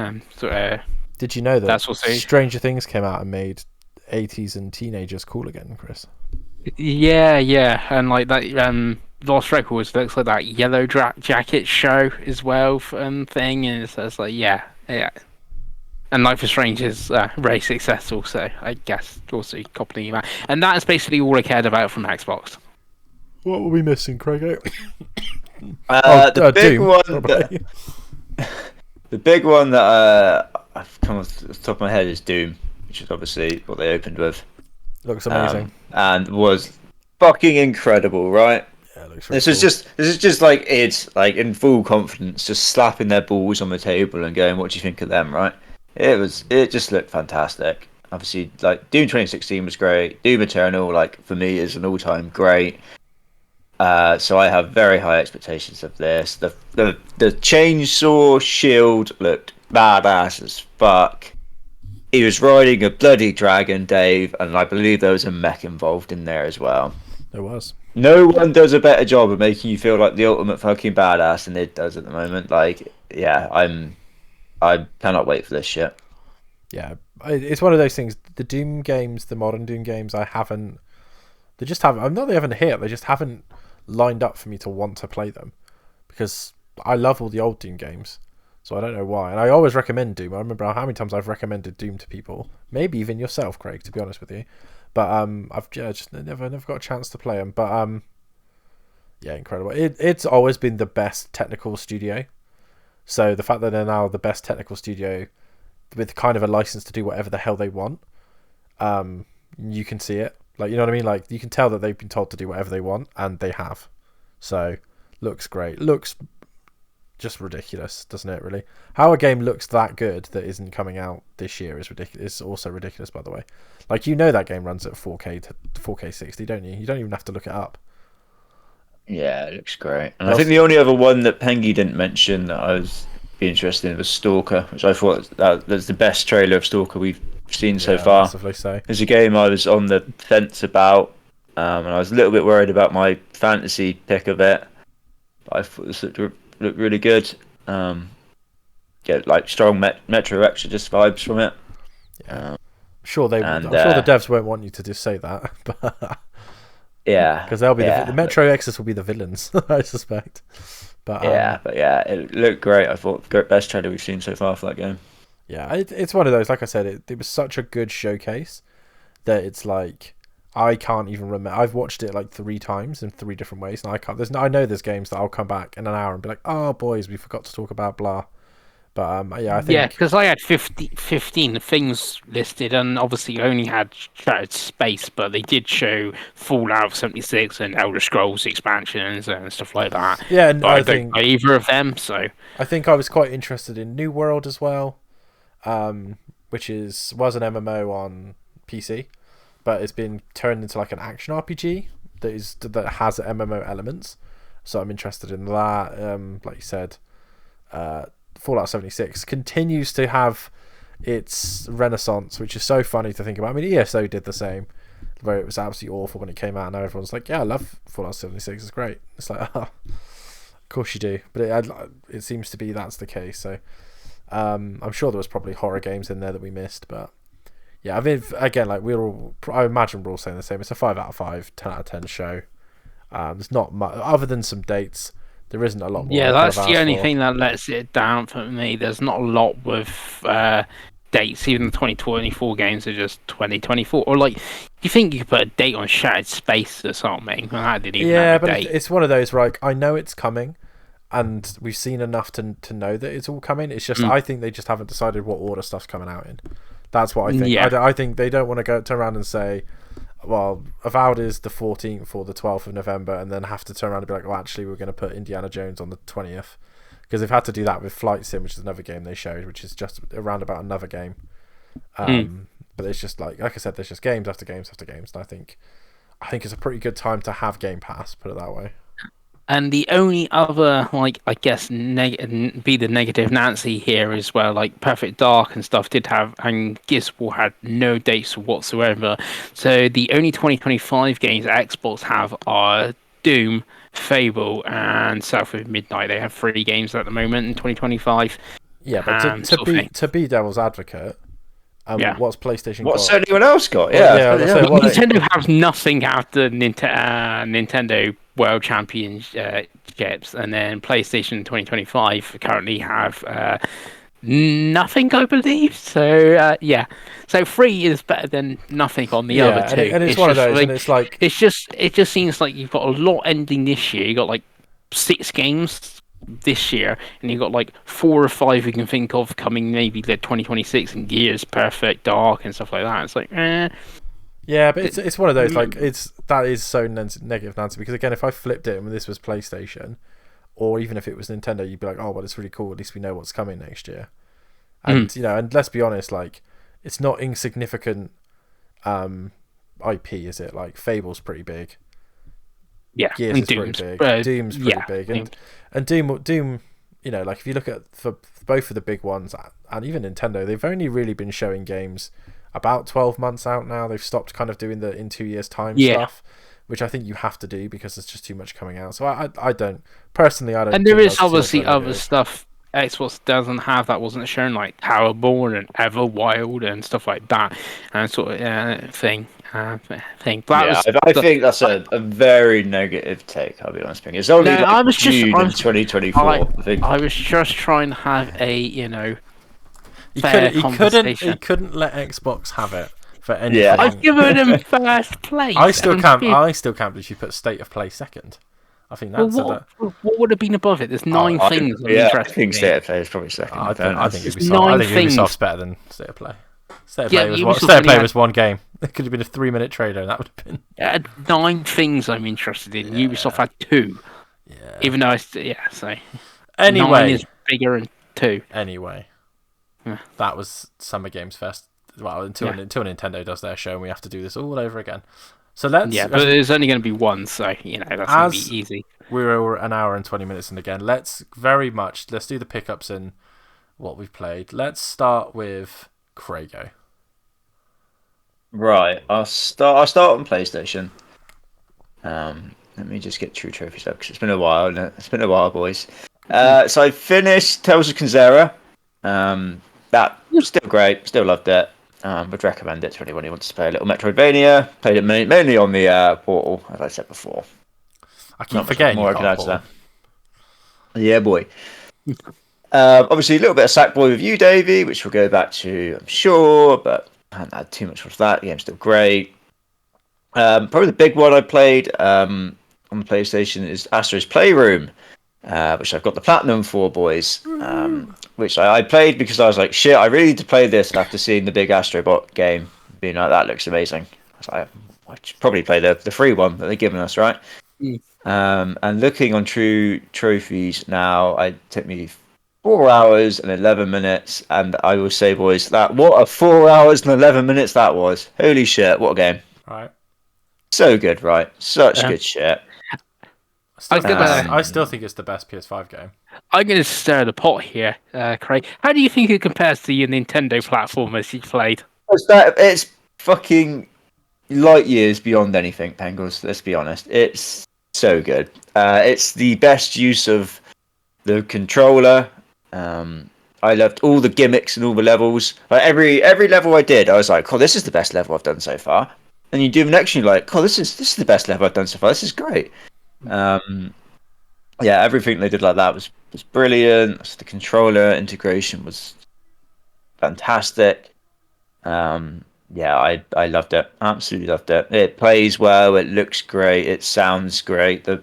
Did you know that that's also Stranger Things came out and made 80s and teenagers cool again, Chris? Yeah, and like that Lost Records looks like that Yellow Jacket show as well and thing, and it's like yeah. And Life is Strange is very successful, so I guess also copying that. And that is basically all I cared about from Xbox. What were we missing, Craig? The big one that I've come off the top of my head is Doom, which is obviously what they opened with. Looks amazing. And was fucking incredible, right? Yeah, it looks really cool. This is just like it's like in full confidence, just slapping their balls on the table and going, "What do you think of them?" Right? It just looked fantastic. Obviously, like Doom 2016 was great. Doom Eternal, like for me, is an all-time great. So I have very high expectations of this. The chainsaw shield looked badass as fuck. he was riding a bloody dragon, Dave, and I believe there was a mech involved in there as well. There was. No one does a better job of making you feel like the ultimate fucking badass than it does at the moment. Like, yeah, I cannot wait for this shit. Yeah, it's one of those things. The Doom games, the modern Doom games, they just haven't. I'm not they haven't hit. They just haven't lined up for me to want to play them because I love all the old Doom games. So I don't know why. And I always recommend Doom. I remember how many times I've recommended Doom to people. Maybe even yourself, Craig, to be honest with you. But I've just never got a chance to play them. But yeah, incredible. It's always been the best technical studio. So the fact that they're now the best technical studio with kind of a license to do whatever the hell they want, you can see it. Like, you know what I mean? Like, you can tell that they've been told to do whatever they want, and they have. So, looks great. Looks just ridiculous, doesn't it, really? How a game looks that good that isn't coming out this year is ridiculous. It's also ridiculous, by the way. Like, you know that game runs at 4K to 4K 60, don't you? You don't even have to look it up. Yeah, it looks great. And I think the only other one that Pengi didn't mention that I was be interested in was Stalker, which I thought that's the best trailer of Stalker we've seen so far. Massively so. It's a game I was on the fence about, and I was a little bit worried about my fantasy pick of it. But I thought this looked really good. Get like strong Metro Exodus vibes from it. Yeah, I'm sure the devs won't want you to just say that, but yeah, because they'll be the Metro Exodus will be the villains, I suspect. But it looked great. I thought best trailer we've seen so far for that game. Yeah, it's one of those. Like I said, it was such a good showcase that it's like I can't even remember. I've watched it like 3 times in 3 different ways, and I know there's games that I'll come back in an hour and be like, oh boys, we forgot to talk about blah. But I think because I had 15 things listed, and obviously I only had Shattered Space, but they did show Fallout 76 and Elder Scrolls expansions and stuff like that. Yeah, and but I don't play either of them, so I think I was quite interested in New World as well, which was an MMO on PC, but it's been turned into like an action RPG that has MMO elements. So I'm interested in that. Like you said, Fallout 76 continues to have its renaissance, which is so funny to think about. I mean, ESO did the same, where it was absolutely awful when it came out, and now everyone's like, yeah, I love Fallout 76, it's great. It's like, oh, of course you do. But it seems to be that's the case. So I'm sure there was probably horror games in there that we missed, but yeah, I mean, again, like I imagine we're all saying the same. It's a 5 out of 5, 10 out of 10 show. There's not much other than some dates. There isn't a lot more. Yeah, that's the only thing that lets it down for me. There's not a lot with dates. Even the 2024 games are just 2024. Or like, you think you could put a date on Shattered Space or something? Well, that didn't even have a date. But it's one of those, right? I know it's coming, and we've seen enough to know that it's all coming. It's just I think they just haven't decided what order stuff's coming out in. That's what I think. Yeah. I think they don't want to turn around and say, well, Avowed is the 14th or the 12th of November, and then have to turn around and be like, well, actually, we're going to put Indiana Jones on the 20th. Because they've had to do that with Flight Sim, which is another game they showed, which is just around about another game. But it's just like I said, there's just games after games after games. And I think it's a pretty good time to have Game Pass, put it that way. And the only other, like, I guess, be the negative Nancy here is where, like, Perfect Dark and stuff did have, and Gizball had no dates whatsoever. So the only 2025 games Xbox have are Doom, Fable, and South of Midnight. They have 3 games at the moment in 2025. Yeah, but to be devil's advocate, what's PlayStation got? What's anyone else got? Yeah. Nintendo has nothing after Nintendo World Championships, and then PlayStation 2025 currently have nothing, I believe. So so 3 is better than nothing on the other 2. And it's one of those, like, and it's like it just seems like you've got a lot ending this year. You got like 6 games this year, and you've got like 4 or 5 you can think of coming maybe the 2026 and Gears, Perfect Dark, and stuff like that. It's like, Yeah, but it's one of those, like, that is so negative, Nancy, because again, if I flipped it and this was PlayStation, or even if it was Nintendo, you'd be like, oh, well, it's really cool, at least we know what's coming next year. And and let's be honest, like, it's not insignificant IP, is it? Like, Fable's pretty big. Yeah, Gears is pretty big. Doom's pretty big. And Doom like if you look at for both of the big ones and even Nintendo, they've only really been showing games about 12 months out now. They've stopped kind of doing the in 2 years time stuff, which I think you have to do because there's just too much coming out. So I don't personally. I don't. And there think is that's too much obviously other negative. stuff Xbox doesn't have that wasn't shown, like Towerborn and Everwild and stuff like that, and sort of thing. But I think that's a very negative take. I'll be honest with you. It's only June in 2024. I was just trying to have a He fair He conversation. couldn't let Xbox have it for anything. Yeah. I've given him first place. I still can't believe you put State of Play second. I think that's what would have been above it? There's 9 things. I think State of Play is probably second. I think There's Ubisoft's better than State of Play. State of Play was one game. It could have been a 3-minute trailer, and that would have been 9 things I'm interested in. Ubisoft had 2. Yeah. Even though so anyway, 9 is bigger than 2. Anyway, that was Summer Games Fest. Well, until Nintendo does their show, and we have to do this all over again. So let's. Yeah, but there's only going to be one, so that's going to be easy. We're an hour and 20 minutes in again. Let's do the pickups and what we've played. Let's start with Krago. Right, I'll start on PlayStation. Let me just get True Trophies up because it's been a while. It's been a while, boys. So I finished Tales of Kenzera. That was still great. Still loved it. Would recommend it to anyone who wants to play a little Metroidvania. Played it mainly on the Portal, as I said before. I keep forgetting more I can add to that. Yeah, boy. Obviously, a little bit of Sackboy with you, Davey, which we'll go back to, I'm sure, but I haven't had too much of that. The game's still great. Probably the big one I played on the PlayStation is Astro's Playroom, which I've got the Platinum for, boys. Which I played because I was like, shit, I really need to play this after seeing the big Astrobot game. Being like, that looks amazing. I was like, I should probably play the free one that they're giving us, right? And looking on True Trophies now, it took me 4 hours and 11 minutes. And I will say, boys, what a 4 hours and 11 minutes that was. Holy shit, what a game. Right. So good, right? Such good shit. I still think it's the best PS5 game. I'm going to stir the pot here, Craig. How do you think it compares to your Nintendo platformers you played? It's fucking light years beyond anything, Pengles. Let's be honest. It's so good. It's the best use of the controller. I loved all the gimmicks and all the levels. Like every level I did, I was like, "Oh, this is the best level I've done so far." And you do the next, and you're like, "Oh, this is the best level I've done so far. This is great." Everything they did like that was brilliant. The controller integration was fantastic. I loved it. Absolutely loved it. It plays well. It looks great. It sounds great. The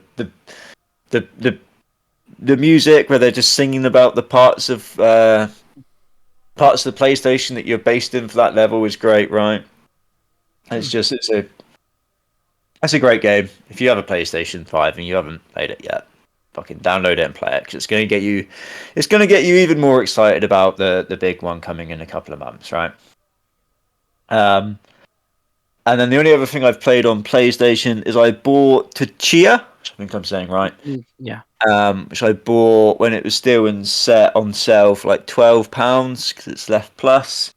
music where they're just singing about the parts of the PlayStation that you're based in for that level is great, right? It's a great game. If you have a PlayStation 5 and you haven't played it yet, fucking download it and play it because it's going to get you even more excited about the big one coming in a couple of months, right? And then the only other thing I've played on PlayStation is I bought Tachia, which I think I'm saying right. Yeah. Which I bought when it was still on sale for like £12 because it's Left Plus.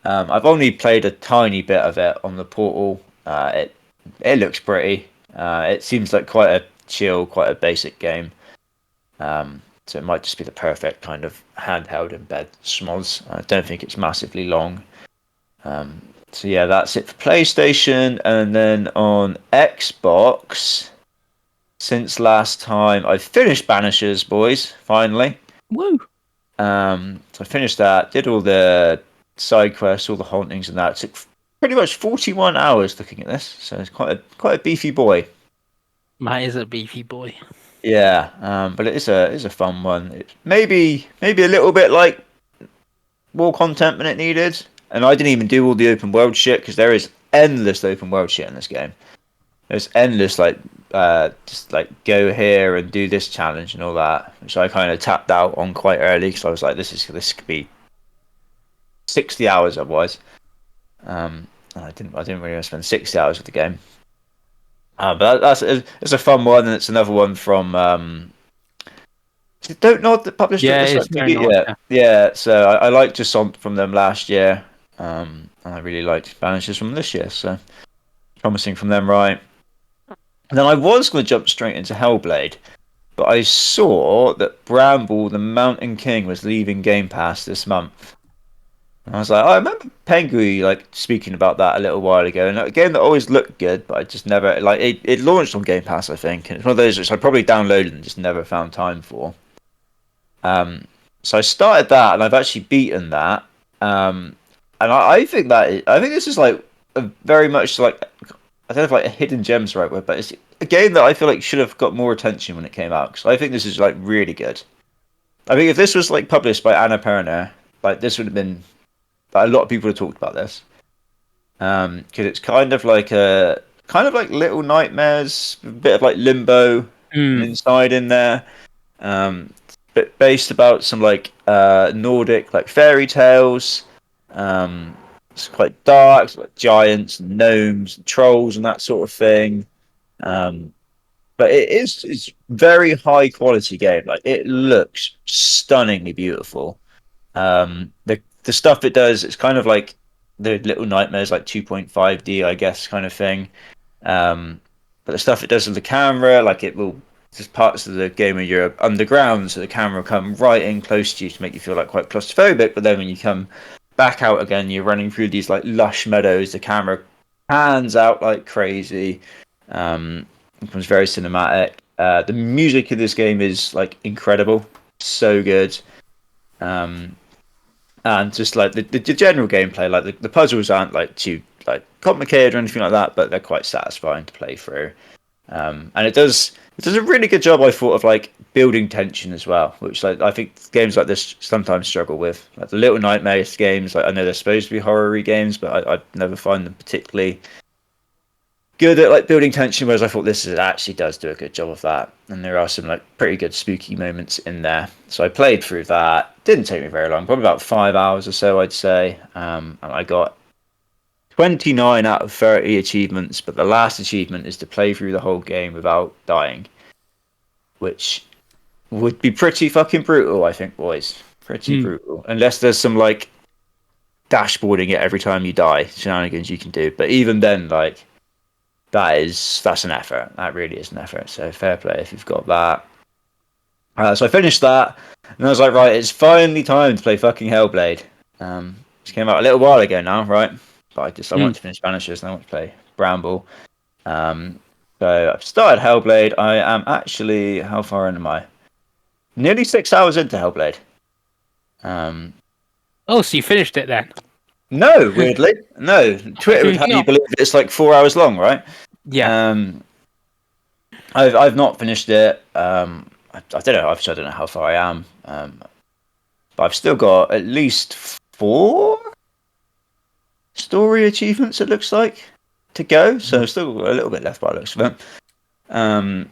I've only played a tiny bit of it on the Portal. It looks pretty. It seems like quite a chill, quite a basic game. So it might just be the perfect kind of handheld in bed schmoz. I don't think it's massively long. So yeah, that's it for PlayStation. And then on Xbox, since last time, I've finished Banishers, boys, finally. Woo! So I finished that, did all the side quests, all the hauntings and that. It took pretty much 41 hours looking at this, so it's quite a beefy boy. That is a beefy boy. Yeah, but it is a fun one. It's maybe a little bit like more content than it needed, and I didn't even do all the open world shit because there is endless open world shit in this game. There's endless just like go here and do this challenge and all that, which I kind of tapped out on quite early because I was like, this could be 60 hours otherwise. I didn't really want to spend 60 hours with the game. But it's a fun one, and it's another one from Don't know that published Yeah, it. it's very nice. Yeah, yeah. So I liked Descent from them last year, and I really liked Banishes from this year. So promising from them, right? And then I was going to jump straight into Hellblade, but I saw that Bramble, the Mountain King, was leaving Game Pass this month. And I was like, I remember Pengi like speaking about that a little while ago, and a game that always looked good, but I just never like it launched on Game Pass, I think, and it's one of those which I probably downloaded and just never found time for. So I started that, and I've actually beaten that. And I think I think this is like a very much like I don't know if like a hidden gem's the right word, but it's a game that I feel like should have got more attention when it came out. Because I think this is like really good. I think if this was like published by Anna Perner, like this would have been like, a lot of people have talked about this. Because it's kind of like Little Nightmares, a bit of like Limbo and Inside in there. But based about some like Nordic like fairy tales. It's quite dark, it's like giants and gnomes and trolls and that sort of thing. But it's very high quality game. Like it looks stunningly beautiful. The stuff it does, it's kind of like the Little Nightmares, like 2.5D, I guess, kind of thing. But the stuff it does with the camera, like it will. There's parts of the game where you're underground, so the camera will come right in close to you to make you feel like quite claustrophobic. But then when you come back out again, you're running through these like lush meadows. The camera pans out like crazy. It becomes very cinematic. The music in this game is like incredible, so good. And just like the general gameplay, like the puzzles aren't like too like complicated or anything like that, but they're quite satisfying to play through. And it does a really good job, I thought, of like building tension as well, which like I think games like this sometimes struggle with. Like the Little Nightmares games, like I know they're supposed to be horror-y games, but I never find them particularly good at like building tension. Whereas I thought actually does do a good job of that, and there are some like pretty good spooky moments in there. So I played through that. Didn't take me very long, probably about 5 hours or so, I'd say. And I got 29 out of 30 achievements, but the last achievement is to play through the whole game without dying, which would be pretty fucking brutal, I think, boys. Pretty brutal. Unless there's some like dashboarding it every time you die shenanigans you can do. But even then, like that's an effort. That really is an effort. So fair play if you've got that. So I finished that, and I was like, right, it's finally time to play fucking Hellblade. This came out a little while ago now, right? But I want to finish Banishers and I want to play Bramble. So I've started Hellblade. I am actually, how far in am I? Nearly 6 hours into Hellblade. Oh, so you finished it then? No, weirdly, no. Twitter would have you believe it's like 4 hours long, right? Yeah. I've not finished it. I don't know. I don't know how far I am. But I've still got at least 4 story achievements, it looks like, to go. So still a little bit left by the looks of it.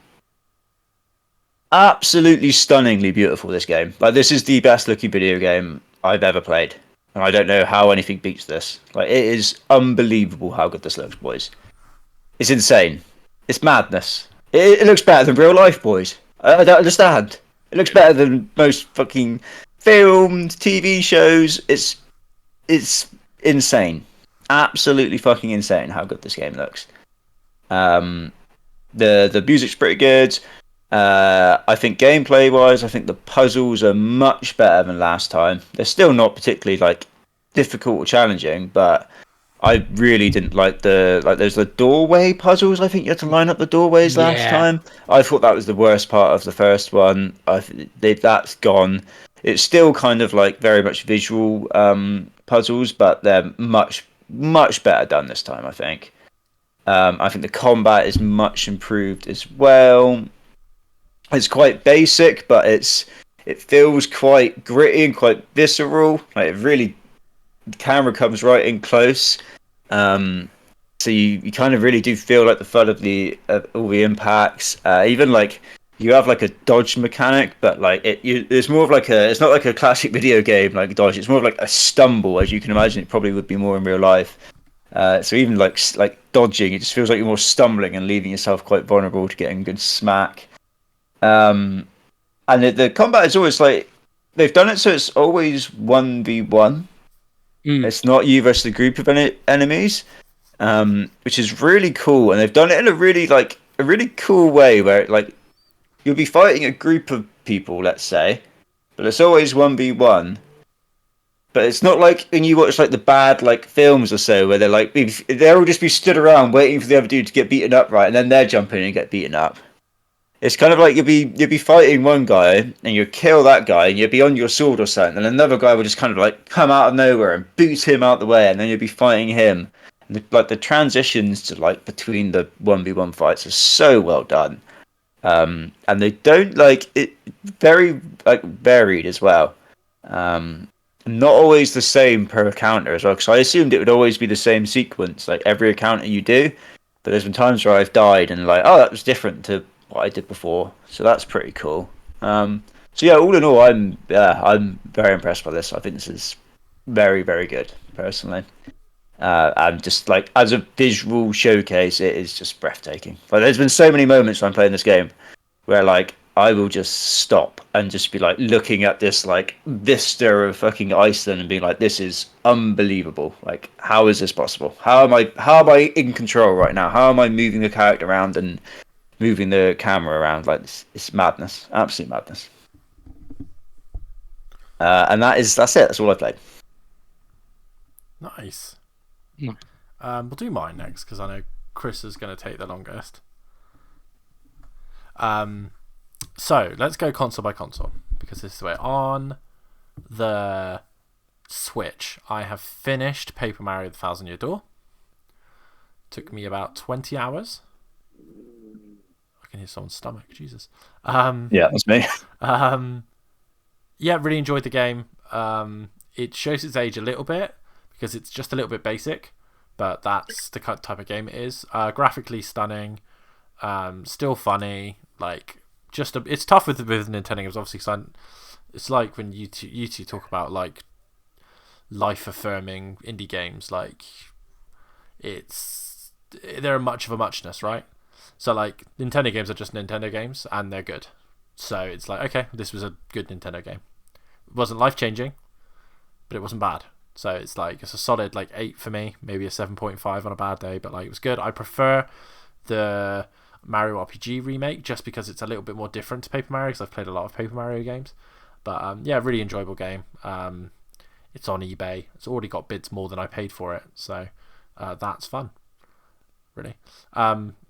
Absolutely stunningly beautiful, this game. Like, this is the best looking video game I've ever played, and I don't know how anything beats this. Like, it is unbelievable how good this looks, boys. It's insane. It's madness. It looks better than real life, boys. I don't understand. It looks better than most fucking filmed TV shows. It's insane. Absolutely fucking insane how good this game looks. The music's pretty good. I think gameplay wise, I think the puzzles are much better than last time. They're still not particularly like difficult or challenging, but I really didn't like there's the doorway puzzles. I think you had to line up the doorways last time. I thought that was the worst part of the first one. That's gone. It's still kind of like very much visual puzzles, but they're much better done this time, I think. I think the combat is much improved as well. It's quite basic, but it feels quite gritty and quite visceral. Like it really, the camera comes right in close, so you kind of really do feel like the fun of all the impacts. Even like you have like a dodge mechanic, but like it's more of like it's not like a classic video game like dodge. It's more of like a stumble, as you can imagine. It probably would be more in real life. So even like dodging, it just feels like you're more stumbling and leaving yourself quite vulnerable to getting a good smack. And and the combat is always like they've done it so it's always 1v1. It's not you versus a group of enemies, which is really cool. And they've done it in a really cool way where like you'll be fighting a group of people, let's say, but it's always 1v1. But it's not like when you watch like the bad like films or so where they'll just be stood around waiting for the other dude to get beaten up, right, and then they're jumping in and get beaten up. It's kind of like you'll be fighting one guy and you'll kill that guy and you'll be on your sword or something, and another guy will just kind of like come out of nowhere and boot him out the way, and then you'll be fighting him. And the transitions to like between the 1v1 fights are so well done, and they don't like it very like varied as well. Not always the same per encounter as well, because I assumed it would always be the same sequence like every encounter you do, but there's been times where I've died and like, oh, that was different to what I did before, so that's pretty cool. So yeah, all in all, I'm very impressed by this. I think this is very, very good personally. And just like as a visual showcase, it is just breathtaking. Like there's been so many moments when I'm playing this game where like I will just stop and just be like looking at this like vista of fucking Iceland and being like, this is unbelievable. Like, how is this possible? How am I in control right now? How am I moving the character around and moving the camera around? Like, it's madness, absolute madness. And that's it. That's all I played. Nice. We'll do mine next because I know Chris is going to take the longest. So let's go console by console because this is the way. On the Switch, I have finished Paper Mario: The Thousand Year Door. Took me about 20 hours. I can hear someone's stomach. Jesus. Yeah, that's me. Yeah, really enjoyed the game. It shows its age a little bit because it's just a little bit basic, but that's the type of game it is. Graphically stunning, still funny. Like, it's tough with Nintendo games, obviously. Cause it's like when you two talk about like life-affirming indie games. Like, they're much of a muchness, right? So like Nintendo games are just Nintendo games, and they're good. So it's like, okay, this was a good Nintendo game. It wasn't life-changing, but it wasn't bad. So it's like, it's a solid like 8 for me, maybe a 7.5 on a bad day, but like it was good. I prefer the Mario RPG remake just because it's a little bit more different to Paper Mario, because I've played a lot of Paper Mario games. But yeah, really enjoyable game. It's on eBay. It's already got bids more than I paid for it, so that's fun. Really.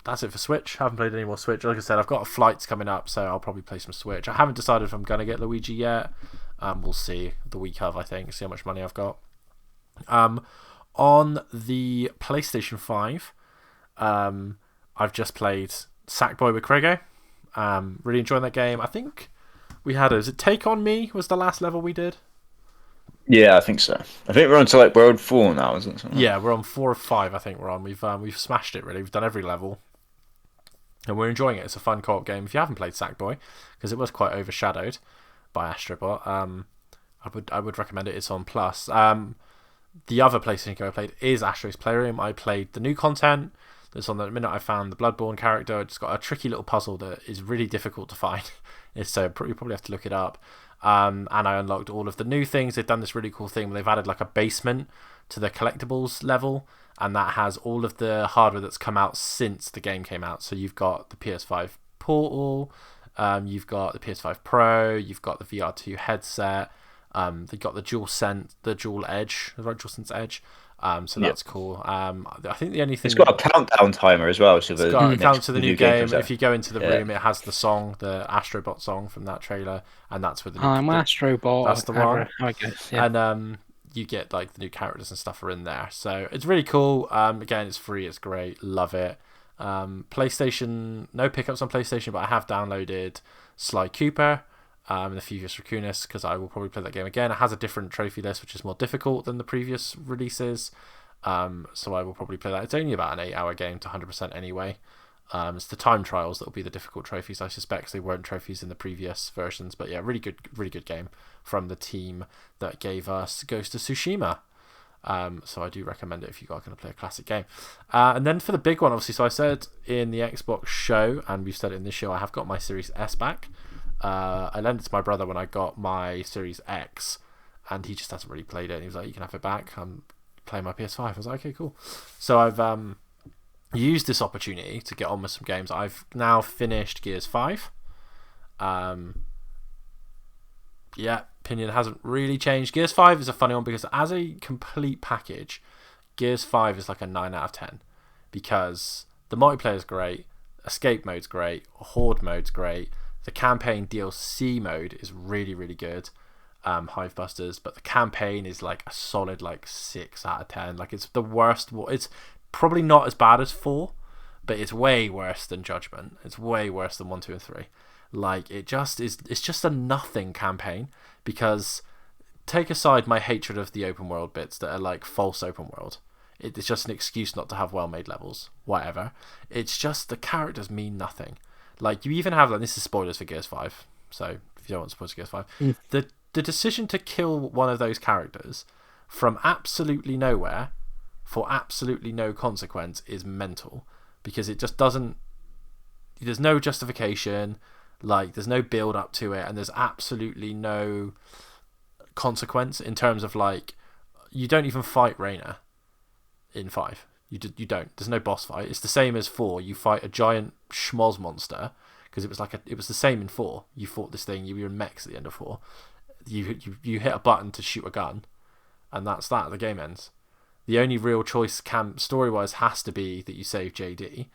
That's it for Switch. Haven't played any more Switch. Like I said, I've got flights coming up, so I'll probably play some Switch. I haven't decided if I'm going to get Luigi yet. We'll see the week of, I think, see how much money I've got. On the PlayStation 5, I've just played Sackboy with Craigo. Really enjoying that game. I think we had was it Take On Me was the last level we did? Yeah, I think so. I think we're on to like World 4 now, isn't it? Yeah, we're on 4 or 5. I think we're on. We've smashed it really. We've done every level, and we're enjoying it. It's a fun co-op game. If you haven't played Sackboy, because it was quite overshadowed by Astrobot, I would recommend it. It's on Plus. The other PlayStation game I played is Astro's Playroom. I played the new content that's on the minute I found the Bloodborne character. It's got a tricky little puzzle that is really difficult to find. So you probably have to look it up. And I unlocked all of the new things. They've done this really cool thing where they've added like a basement to the collectibles level, and that has all of the hardware that's come out since the game came out. So you've got the PS5 Portal, you've got the PS5 Pro, you've got the VR2 headset, they've got the Dual Edge, the DualSense Edge. So that's cool. I think the only thing it's got a countdown timer as well. So it's got a count to the new game. If you go into the room, it has the song, the Astrobot song from that trailer, and that's with the new. I'm Astrobot. That's the one, I guess. Yeah. And you get like the new characters and stuff are in there, so it's really cool. Again, it's free. It's great. Love it. PlayStation, no pickups on PlayStation, but I have downloaded Sly Cooper. And the Furious Raccoonus, because I will probably play that game again. It has a different trophy list, which is more difficult than the previous releases. So I will probably play that. It's only about an 8-hour game to 100% anyway. It's the time trials that will be the difficult trophies, I suspect, 'cause they weren't trophies in the previous versions. But yeah, really good game from the team that gave us Ghost of Tsushima. So I do recommend it if you are going to play a classic game. And then for the big one, obviously, so I said in the Xbox show, and we've said it in this show, I have got my Series S back. I lent it to my brother when I got my Series X, and he just hasn't really played it. And he was like, "You can have it back. I'm playing my PS5." I was like, "Okay, cool." So I've used this opportunity to get on with some games. I've now finished Gears 5. Yeah, opinion hasn't really changed. Gears 5 is a funny one because as a complete package, Gears 5 is like a 9 out of 10 because the multiplayer is great, escape mode's great, horde mode's great, the campaign DLC mode is really, really good, Hive Busters, but the campaign is like a solid like 6 out of 10. Like it's the worst. It's probably not as bad as 4, but it's way worse than Judgment. It's way worse than 1, 2, and 3. Like it just is. It's just a nothing campaign because take aside my hatred of the open world bits that are like false open world. It's just an excuse not to have well-made levels. Whatever. It's just the characters mean nothing. Like you even have like this is spoilers for Gears 5. So if you don't want spoilers for Gears 5, the decision to kill one of those characters from absolutely nowhere for absolutely no consequence is mental because it just doesn't. There's no justification. Like there's no build up to it, and there's absolutely no consequence in terms of like you don't even fight Reyna in 5. You don't. There's no boss fight. It's the same as 4. You fight a giant schmoz monster because it was the same in 4. You fought this thing. You were in mechs at the end of 4. You hit a button to shoot a gun, and that's that. The game ends. The only real choice story wise has to be that you save JD.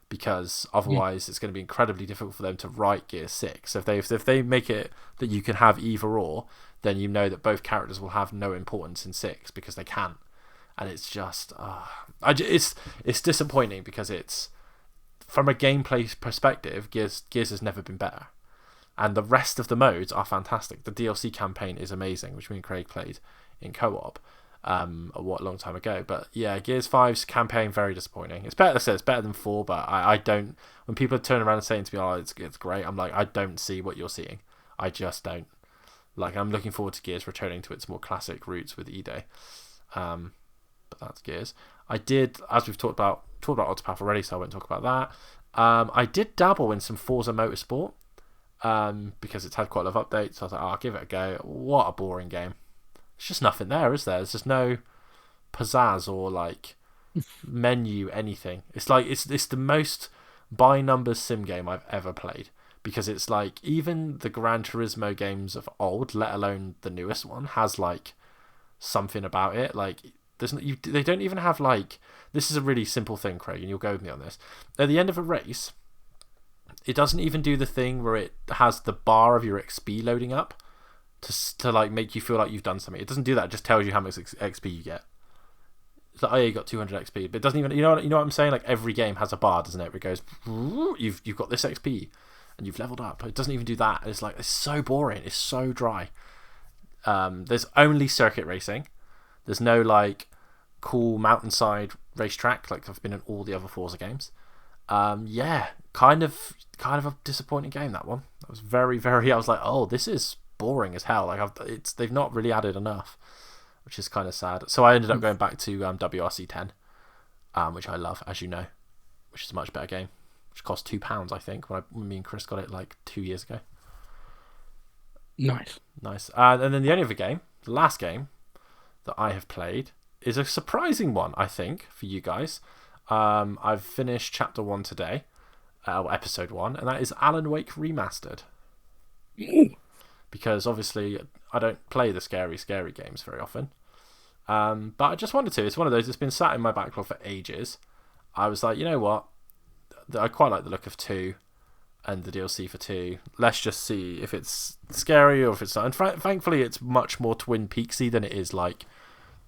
Because otherwise it's going to be incredibly difficult for them to write Gear 6. If they make it that you can have either or, then you know that both characters will have no importance in 6 because they can't. And it's just it's disappointing because it's from a gameplay perspective, Gears has never been better. And the rest of the modes are fantastic. The DLC campaign is amazing, which me and Craig played in co-op. A long time ago, but yeah, Gears 5's campaign very disappointing. It's better. It's better than 4, but I don't. When people turn around and saying to me, "Oh, it's great," I'm like, I don't see what you're seeing. I just don't. Like, I'm looking forward to Gears returning to its more classic roots with E-Day. But that's Gears. I did, as we've talked about Octopath already, so I won't talk about that. I did dabble in some Forza Motorsport because it's had quite a lot of updates. So I was like, I'll give it a go. What a boring game. There's just nothing there, is there? There's just no pizzazz or like menu, anything. It's like it's the most by numbers sim game I've ever played because it's like even the Gran Turismo games of old, let alone the newest one, has like something about it. Like they don't even have like this is a really simple thing, Craig, and you'll go with me on this. At the end of a race, it doesn't even do the thing where it has the bar of your XP loading up. To like make you feel like you've done something. It doesn't do that. It just tells you how much XP you get. It's like, oh yeah, you got 200 XP, but it doesn't even. You know what I'm saying? Like every game has a bar, doesn't it? Where it goes, you've got this XP, and you've leveled up. It doesn't even do that. It's like it's so boring. It's so dry. There's only circuit racing. There's no like cool mountainside racetrack like I've been in all the other Forza games. Yeah, kind of a disappointing game, that one. That was very, very. I was like, oh, this is boring as hell. Like they've not really added enough, which is kind of sad. So I ended up going back to WRC 10, which I love, as you know, which is a much better game, which cost £2, I think, when me and Chris got it like 2 years ago. Nice. And then the only other game, the last game that I have played, is a surprising one, I think, for you guys. I've finished Chapter 1 today, Episode 1, and that is Alan Wake Remastered. Because obviously I don't play the scary games very often. But I just wanted to. It's one of those that's been sat in my backlog for ages. I was like, you know what? I quite like the look of 2 and the DLC for 2. Let's just see if it's scary or if it's not. And thankfully it's much more Twin Peaksy than it is like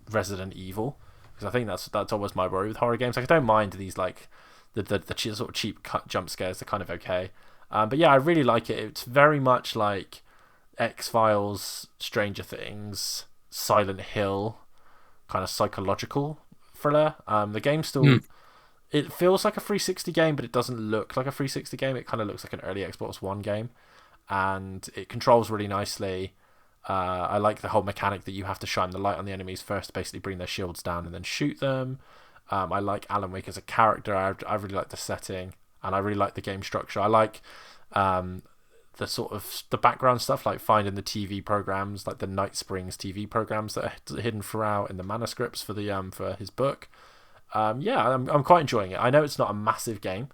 Resident Evil. Because I think that's always my worry with horror games. Like I don't mind these like the sort of cheap cut jump scares. They're kind of okay. But yeah, I really like it. It's very much like X-Files, Stranger Things, Silent Hill, kind of psychological thriller. The game still it feels like a 360 game, but it doesn't look like a 360 game. It kind of looks like an early Xbox One game, and it controls really nicely. I like the whole mechanic that you have to shine the light on the enemies first to basically bring their shields down and then shoot them. I like Alan Wake as a character. I really like the setting, and I really like the game structure. I like the sort of the background stuff, like finding the TV programs, like the Night Springs TV programs that are hidden throughout in the manuscripts for the for his book. I'm quite enjoying it. I know it's not a massive game,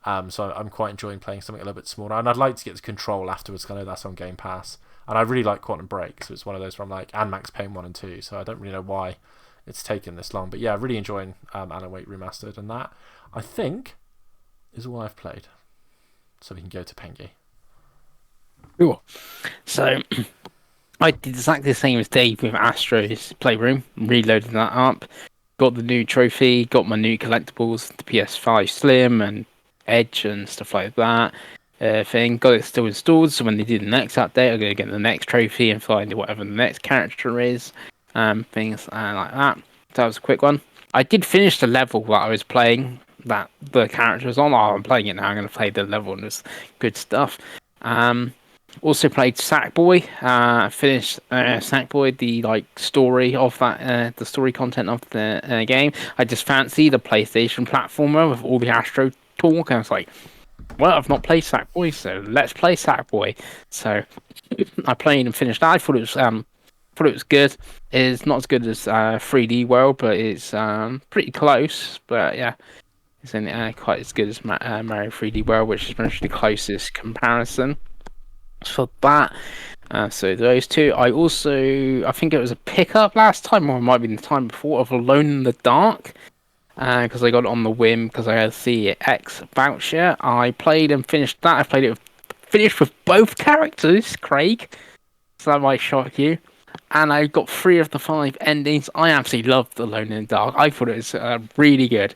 so I'm quite enjoying playing something a little bit smaller, and I'd like to get to Control afterwards, because I know that's on Game Pass, and I really like Quantum Break, so it's one of those where I'm like, and Max Payne 1 and 2, so I don't really know why it's taken this long, but yeah, really enjoying Alan Wake Remastered, and that, I think, is all I've played. So we can go to Pengi. Cool. So I did exactly the same as Dave with Astro's Playroom, reloaded that up, got the new trophy, got my new collectibles, the PS5 Slim and Edge and stuff like that. Got it still installed, so when they do the next update, I'm going to get the next trophy and find whatever the next character is, things like that. So that was a quick one. I did finish the level that I was playing, that the character was on. Oh, I'm playing it now, I'm going to play the level, and it's good stuff. Also played Sackboy. Finished Sackboy, the story of that, the story content of the game. I just fancy the PlayStation platformer with all the Astro talk, and I was like, well, I've not played Sackboy, so let's play Sackboy. So I played and finished that. I thought it was good. It's not as good as 3D World, but it's pretty close. But yeah, it's quite as good as Mario 3D World, which is much the closest comparison for that. So those two. I think it was a pickup last time, or it might be the time before, of Alone in the Dark. Because I got it on the whim because I had the X voucher. I played and finished that. Finished with both characters, Craig. So that might shock you. And I got 3 of the 5 endings. I absolutely loved Alone in the Dark. I thought it was really good.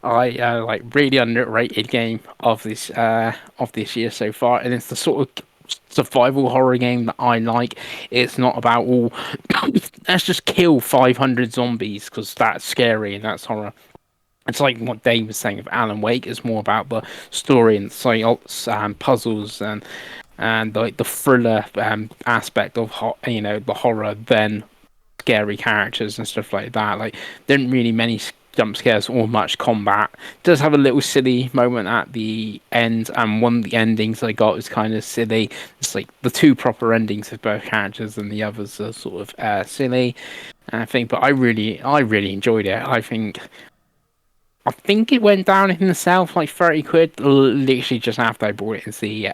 I really underrated game of this year so far, and it's the sort of survival horror game that I like. It's not about let's just kill 500 zombies because that's scary and that's horror. It's like what Dave was saying of Alan Wake. It's more about the story and psyops and puzzles and like the thriller aspect of the horror than scary characters and stuff like that. Like, there aren't really many jump scares or much combat. It does have a little silly moment at the end, and one of the endings I got was kind of silly. It's like the 2 proper endings of both characters, and the others are sort of silly. I think, but I really enjoyed it. I think it went down in the south like 30 quid, literally just after I bought it as the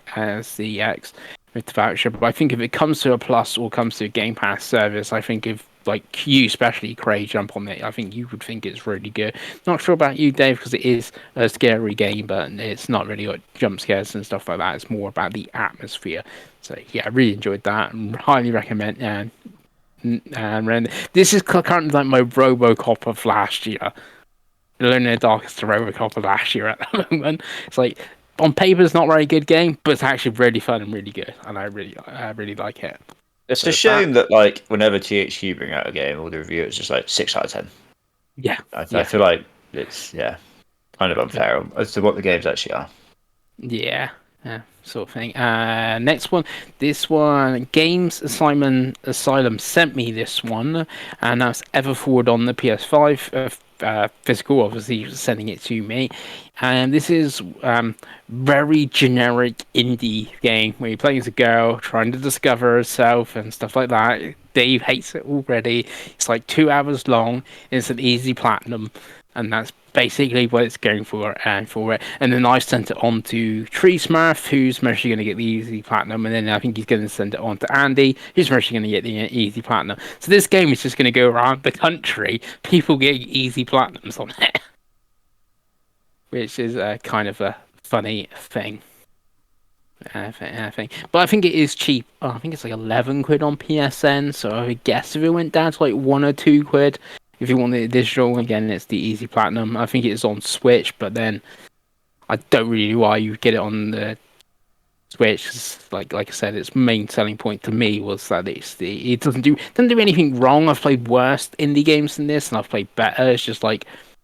X with the voucher. But I think if it comes to a Plus or comes to a Game Pass service, I think if you, especially Craig, jump on it, I think you would think it's really good. Not sure about you, Dave, because it is a scary game, but it's not really got jump scares and stuff like that. It's more about the atmosphere. So yeah, I really enjoyed that and highly recommend. And this is currently like my RoboCop of last year. Alone in the Dark is the RoboCop of last year at the moment. It's like, on paper, it's not a very good game, but it's actually really fun and really good, and I really like it. It's a shame that whenever THQ bring out a game, all the reviews just 6 out of 10. Yeah, I feel like it's kind of unfair as to what the games actually are. Yeah, sort of thing. Next one, this one, Games Asylum sent me this one, and that's Everforward on the PS5. Physical, obviously sending it to me, and this is very generic indie game where you're playing as a girl trying to discover herself and stuff like that. Dave hates it already. It's like 2 hours long. It's an easy platinum, and that's basically what it's going for it. And then I sent it on to Tree Smurf, who's mostly going to get the easy platinum, and then I think he's going to send it on to Andy, who's mostly going to get the easy platinum. So this game is just going to go around the country, people getting easy platinums on it, which is kind of a funny thing. But I think it is cheap. I think it's like 11 quid on PSN, so I would guess if it went down to like 1 or 2 quid, if you want the digital, again, it's the easy platinum. I think it's on Switch, but then I don't really know why you get it on the Switch. 'Cause like I said, its main selling point to me was that it doesn't do anything wrong. I've played worse indie games than this, and I've played better. It's just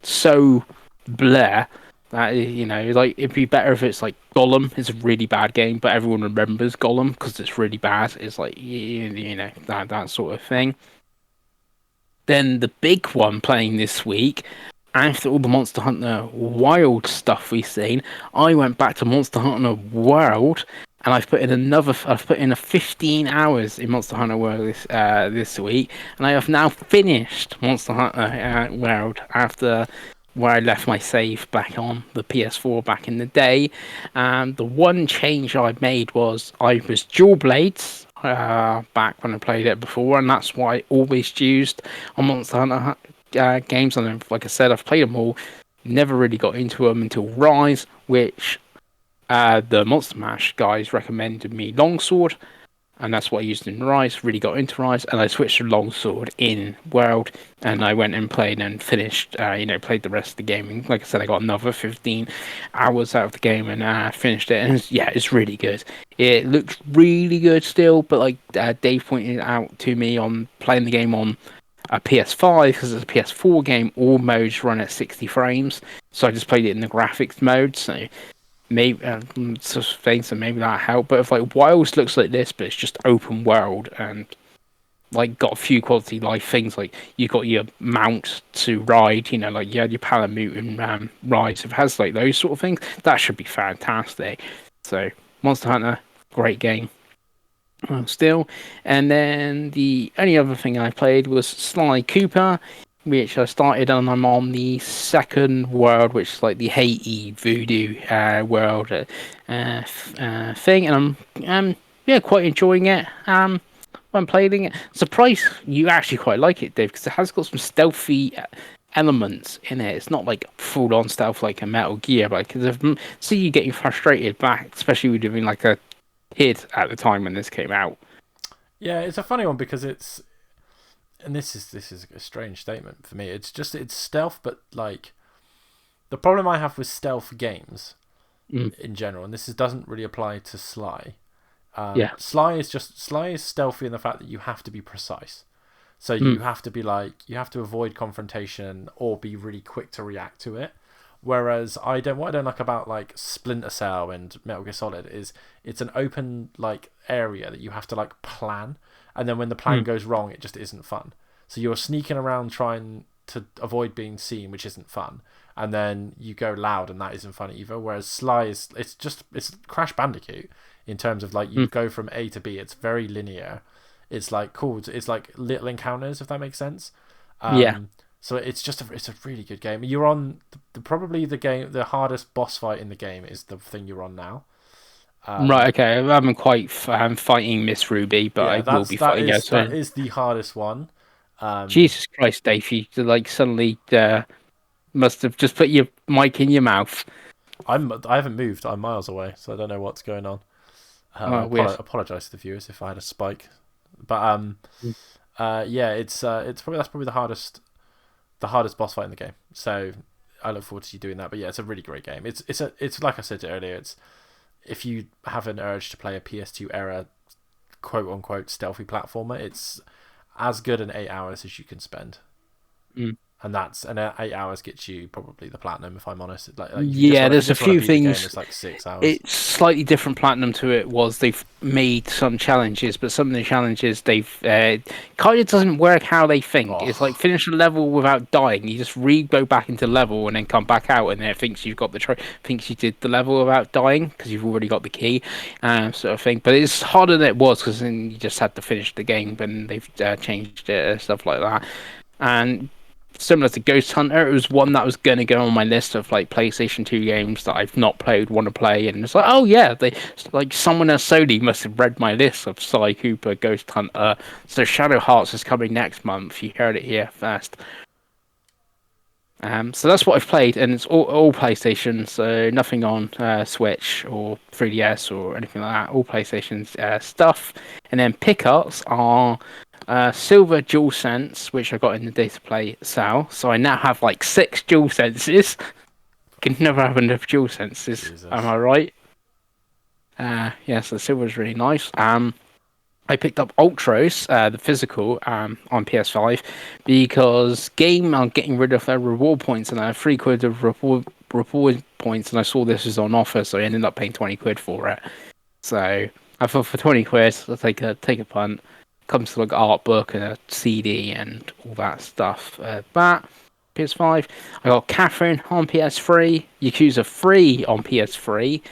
so bleh that it'd be better if it's like Gollum. It's a really bad game, but everyone remembers Gollum because it's really bad. It's like that sort of thing. Then the big one playing this week, after all the Monster Hunter Wild stuff we've seen, I went back to Monster Hunter World and I've put in a 15 hours in Monster Hunter World this week, and I have now finished Monster Hunter World after where I left my save back on the PS4 back in the day. The one change I made was I was dual blades back when I played it before, and that's what I always used on Monster Hunter games. And like I said, I've played them all. Never really got into them until Rise, which the Monster Mash guys recommended me Longsword, and that's what I used in Rise. Really got into Rise, and I switched to Longsword in World, and I went and played and finished. Played the rest of the game. And like I said, I got another 15 hours out of the game and finished it. And it's really good. It looks really good still, but like Dave pointed out to me on playing the game on a PS5, because it's a PS4 game, all modes run at 60 frames. So I just played it in the graphics mode. So maybe so maybe that helped. But if like Wilds looks like this, but it's just open world and like got a few quality life things, like you got your mount to ride, like you had your Palamute and Rise. If it has like those sort of things, that should be fantastic. So Monster Hunter, great game. Still, and then the only other thing I played was Sly Cooper, which I started and I'm on the second world, which is like the Haiti Voodoo world thing, and I'm quite enjoying it. I'm playing it. Surprised you actually quite like it, Dave, because it has got some stealthy elements in it. It's not like full on stealth like a Metal Gear, but because see you getting frustrated back, especially with doing like a kid at the time when this came out. Yeah, it's a funny one because it's, and this is a strange statement for me. It's stealth, but like the problem I have with stealth games in general, and doesn't really apply to Sly. Sly is stealthy in the fact that you have to be precise. So you have to be you have to avoid confrontation or be really quick to react to it. Whereas what I don't like about like Splinter Cell and Metal Gear Solid is it's an open like area that you have to like plan, and then when the plan goes wrong, it just isn't fun. So you're sneaking around trying to avoid being seen, which isn't fun, and then you go loud, and that isn't fun either. Whereas Sly it's Crash Bandicoot in terms of like you go from A to B. It's very linear. It's like cool. It's like little encounters, if that makes sense. So it's a really good game. You're on probably the hardest boss fight in the game is the thing you're on now. Right. Okay. I haven't quite fighting Miss Ruby, but I will be fighting her. That is the hardest one. Jesus Christ, Dave! You like suddenly must have just put your mic in your mouth. I haven't moved. I'm miles away, so I don't know what's going on. I apologize to the viewers if I had a spike, but it's probably the hardest boss fight in the game. So I look forward to you doing that. But yeah, it's a really great game. It's like I said earlier. It's if you have an urge to play a PS2 era quote unquote stealthy platformer, it's as good an 8 hours as you can spend. And 8 hours gets you probably the platinum, if I'm honest. There's a few things. It's like 6 hours. It's slightly different platinum to it was they've made some challenges, but some of the challenges they've kind of doesn't work how they think. It's like finish a level without dying. You just go back into level and then come back out, and then it thinks you've got thinks you did the level without dying because you've already got the key, sort of thing. But it's harder than it was because then you just had to finish the game, and they've changed it and stuff like that. And similar to Ghost Hunter, it was one that was going to go on my list of like PlayStation 2 games that I've not played, want to play, and it's like, oh yeah, someone at Sony must have read my list of Sly Cooper, Ghost Hunter. So Shadow Hearts is coming next month. You heard it here first. So that's what I've played, and it's all PlayStation, so nothing on Switch or 3DS or anything like that. All PlayStation stuff, and then pickups are. Silver DualSense, which I got in the Data Play sale. So I now have like 6 DualSenses. Can never have enough DualSenses. Jesus. Am I right? So silver is really nice. I picked up Ultros, the physical, on PS5 because I'm getting rid of their reward points, and I have £3 of reward points, and I saw this was on offer, so I ended up paying £20 for it. So I thought for £20, I'll take a punt. Comes to like art book and a CD and all that stuff. That PS5. I got Catherine on PS3, Yakuza 3 on PS3,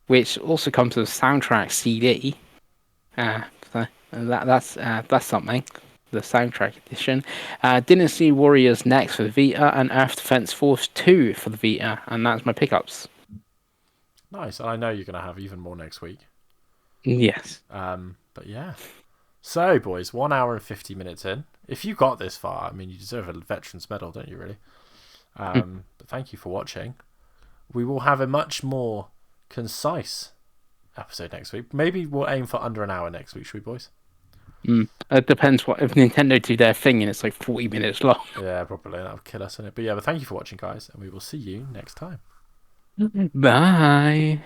which also comes with a soundtrack CD. So that's something. The soundtrack edition. Dynasty Warriors next for the Vita, and Earth Defense Force 2 for the Vita, and that's my pickups. Nice, and I know you're going to have even more next week. Yes. But yeah. So, boys, 1 hour and 50 minutes in. If you got this far, I mean, you deserve a veteran's medal, don't you, really? But thank you for watching. We will have a much more concise episode next week. Maybe we'll aim for under an hour next week, should we, boys? It depends if Nintendo do their thing and it's like 40 minutes long. Yeah, probably. That would kill us, innit? But yeah, but thank you for watching, guys, and we will see you next time. Bye.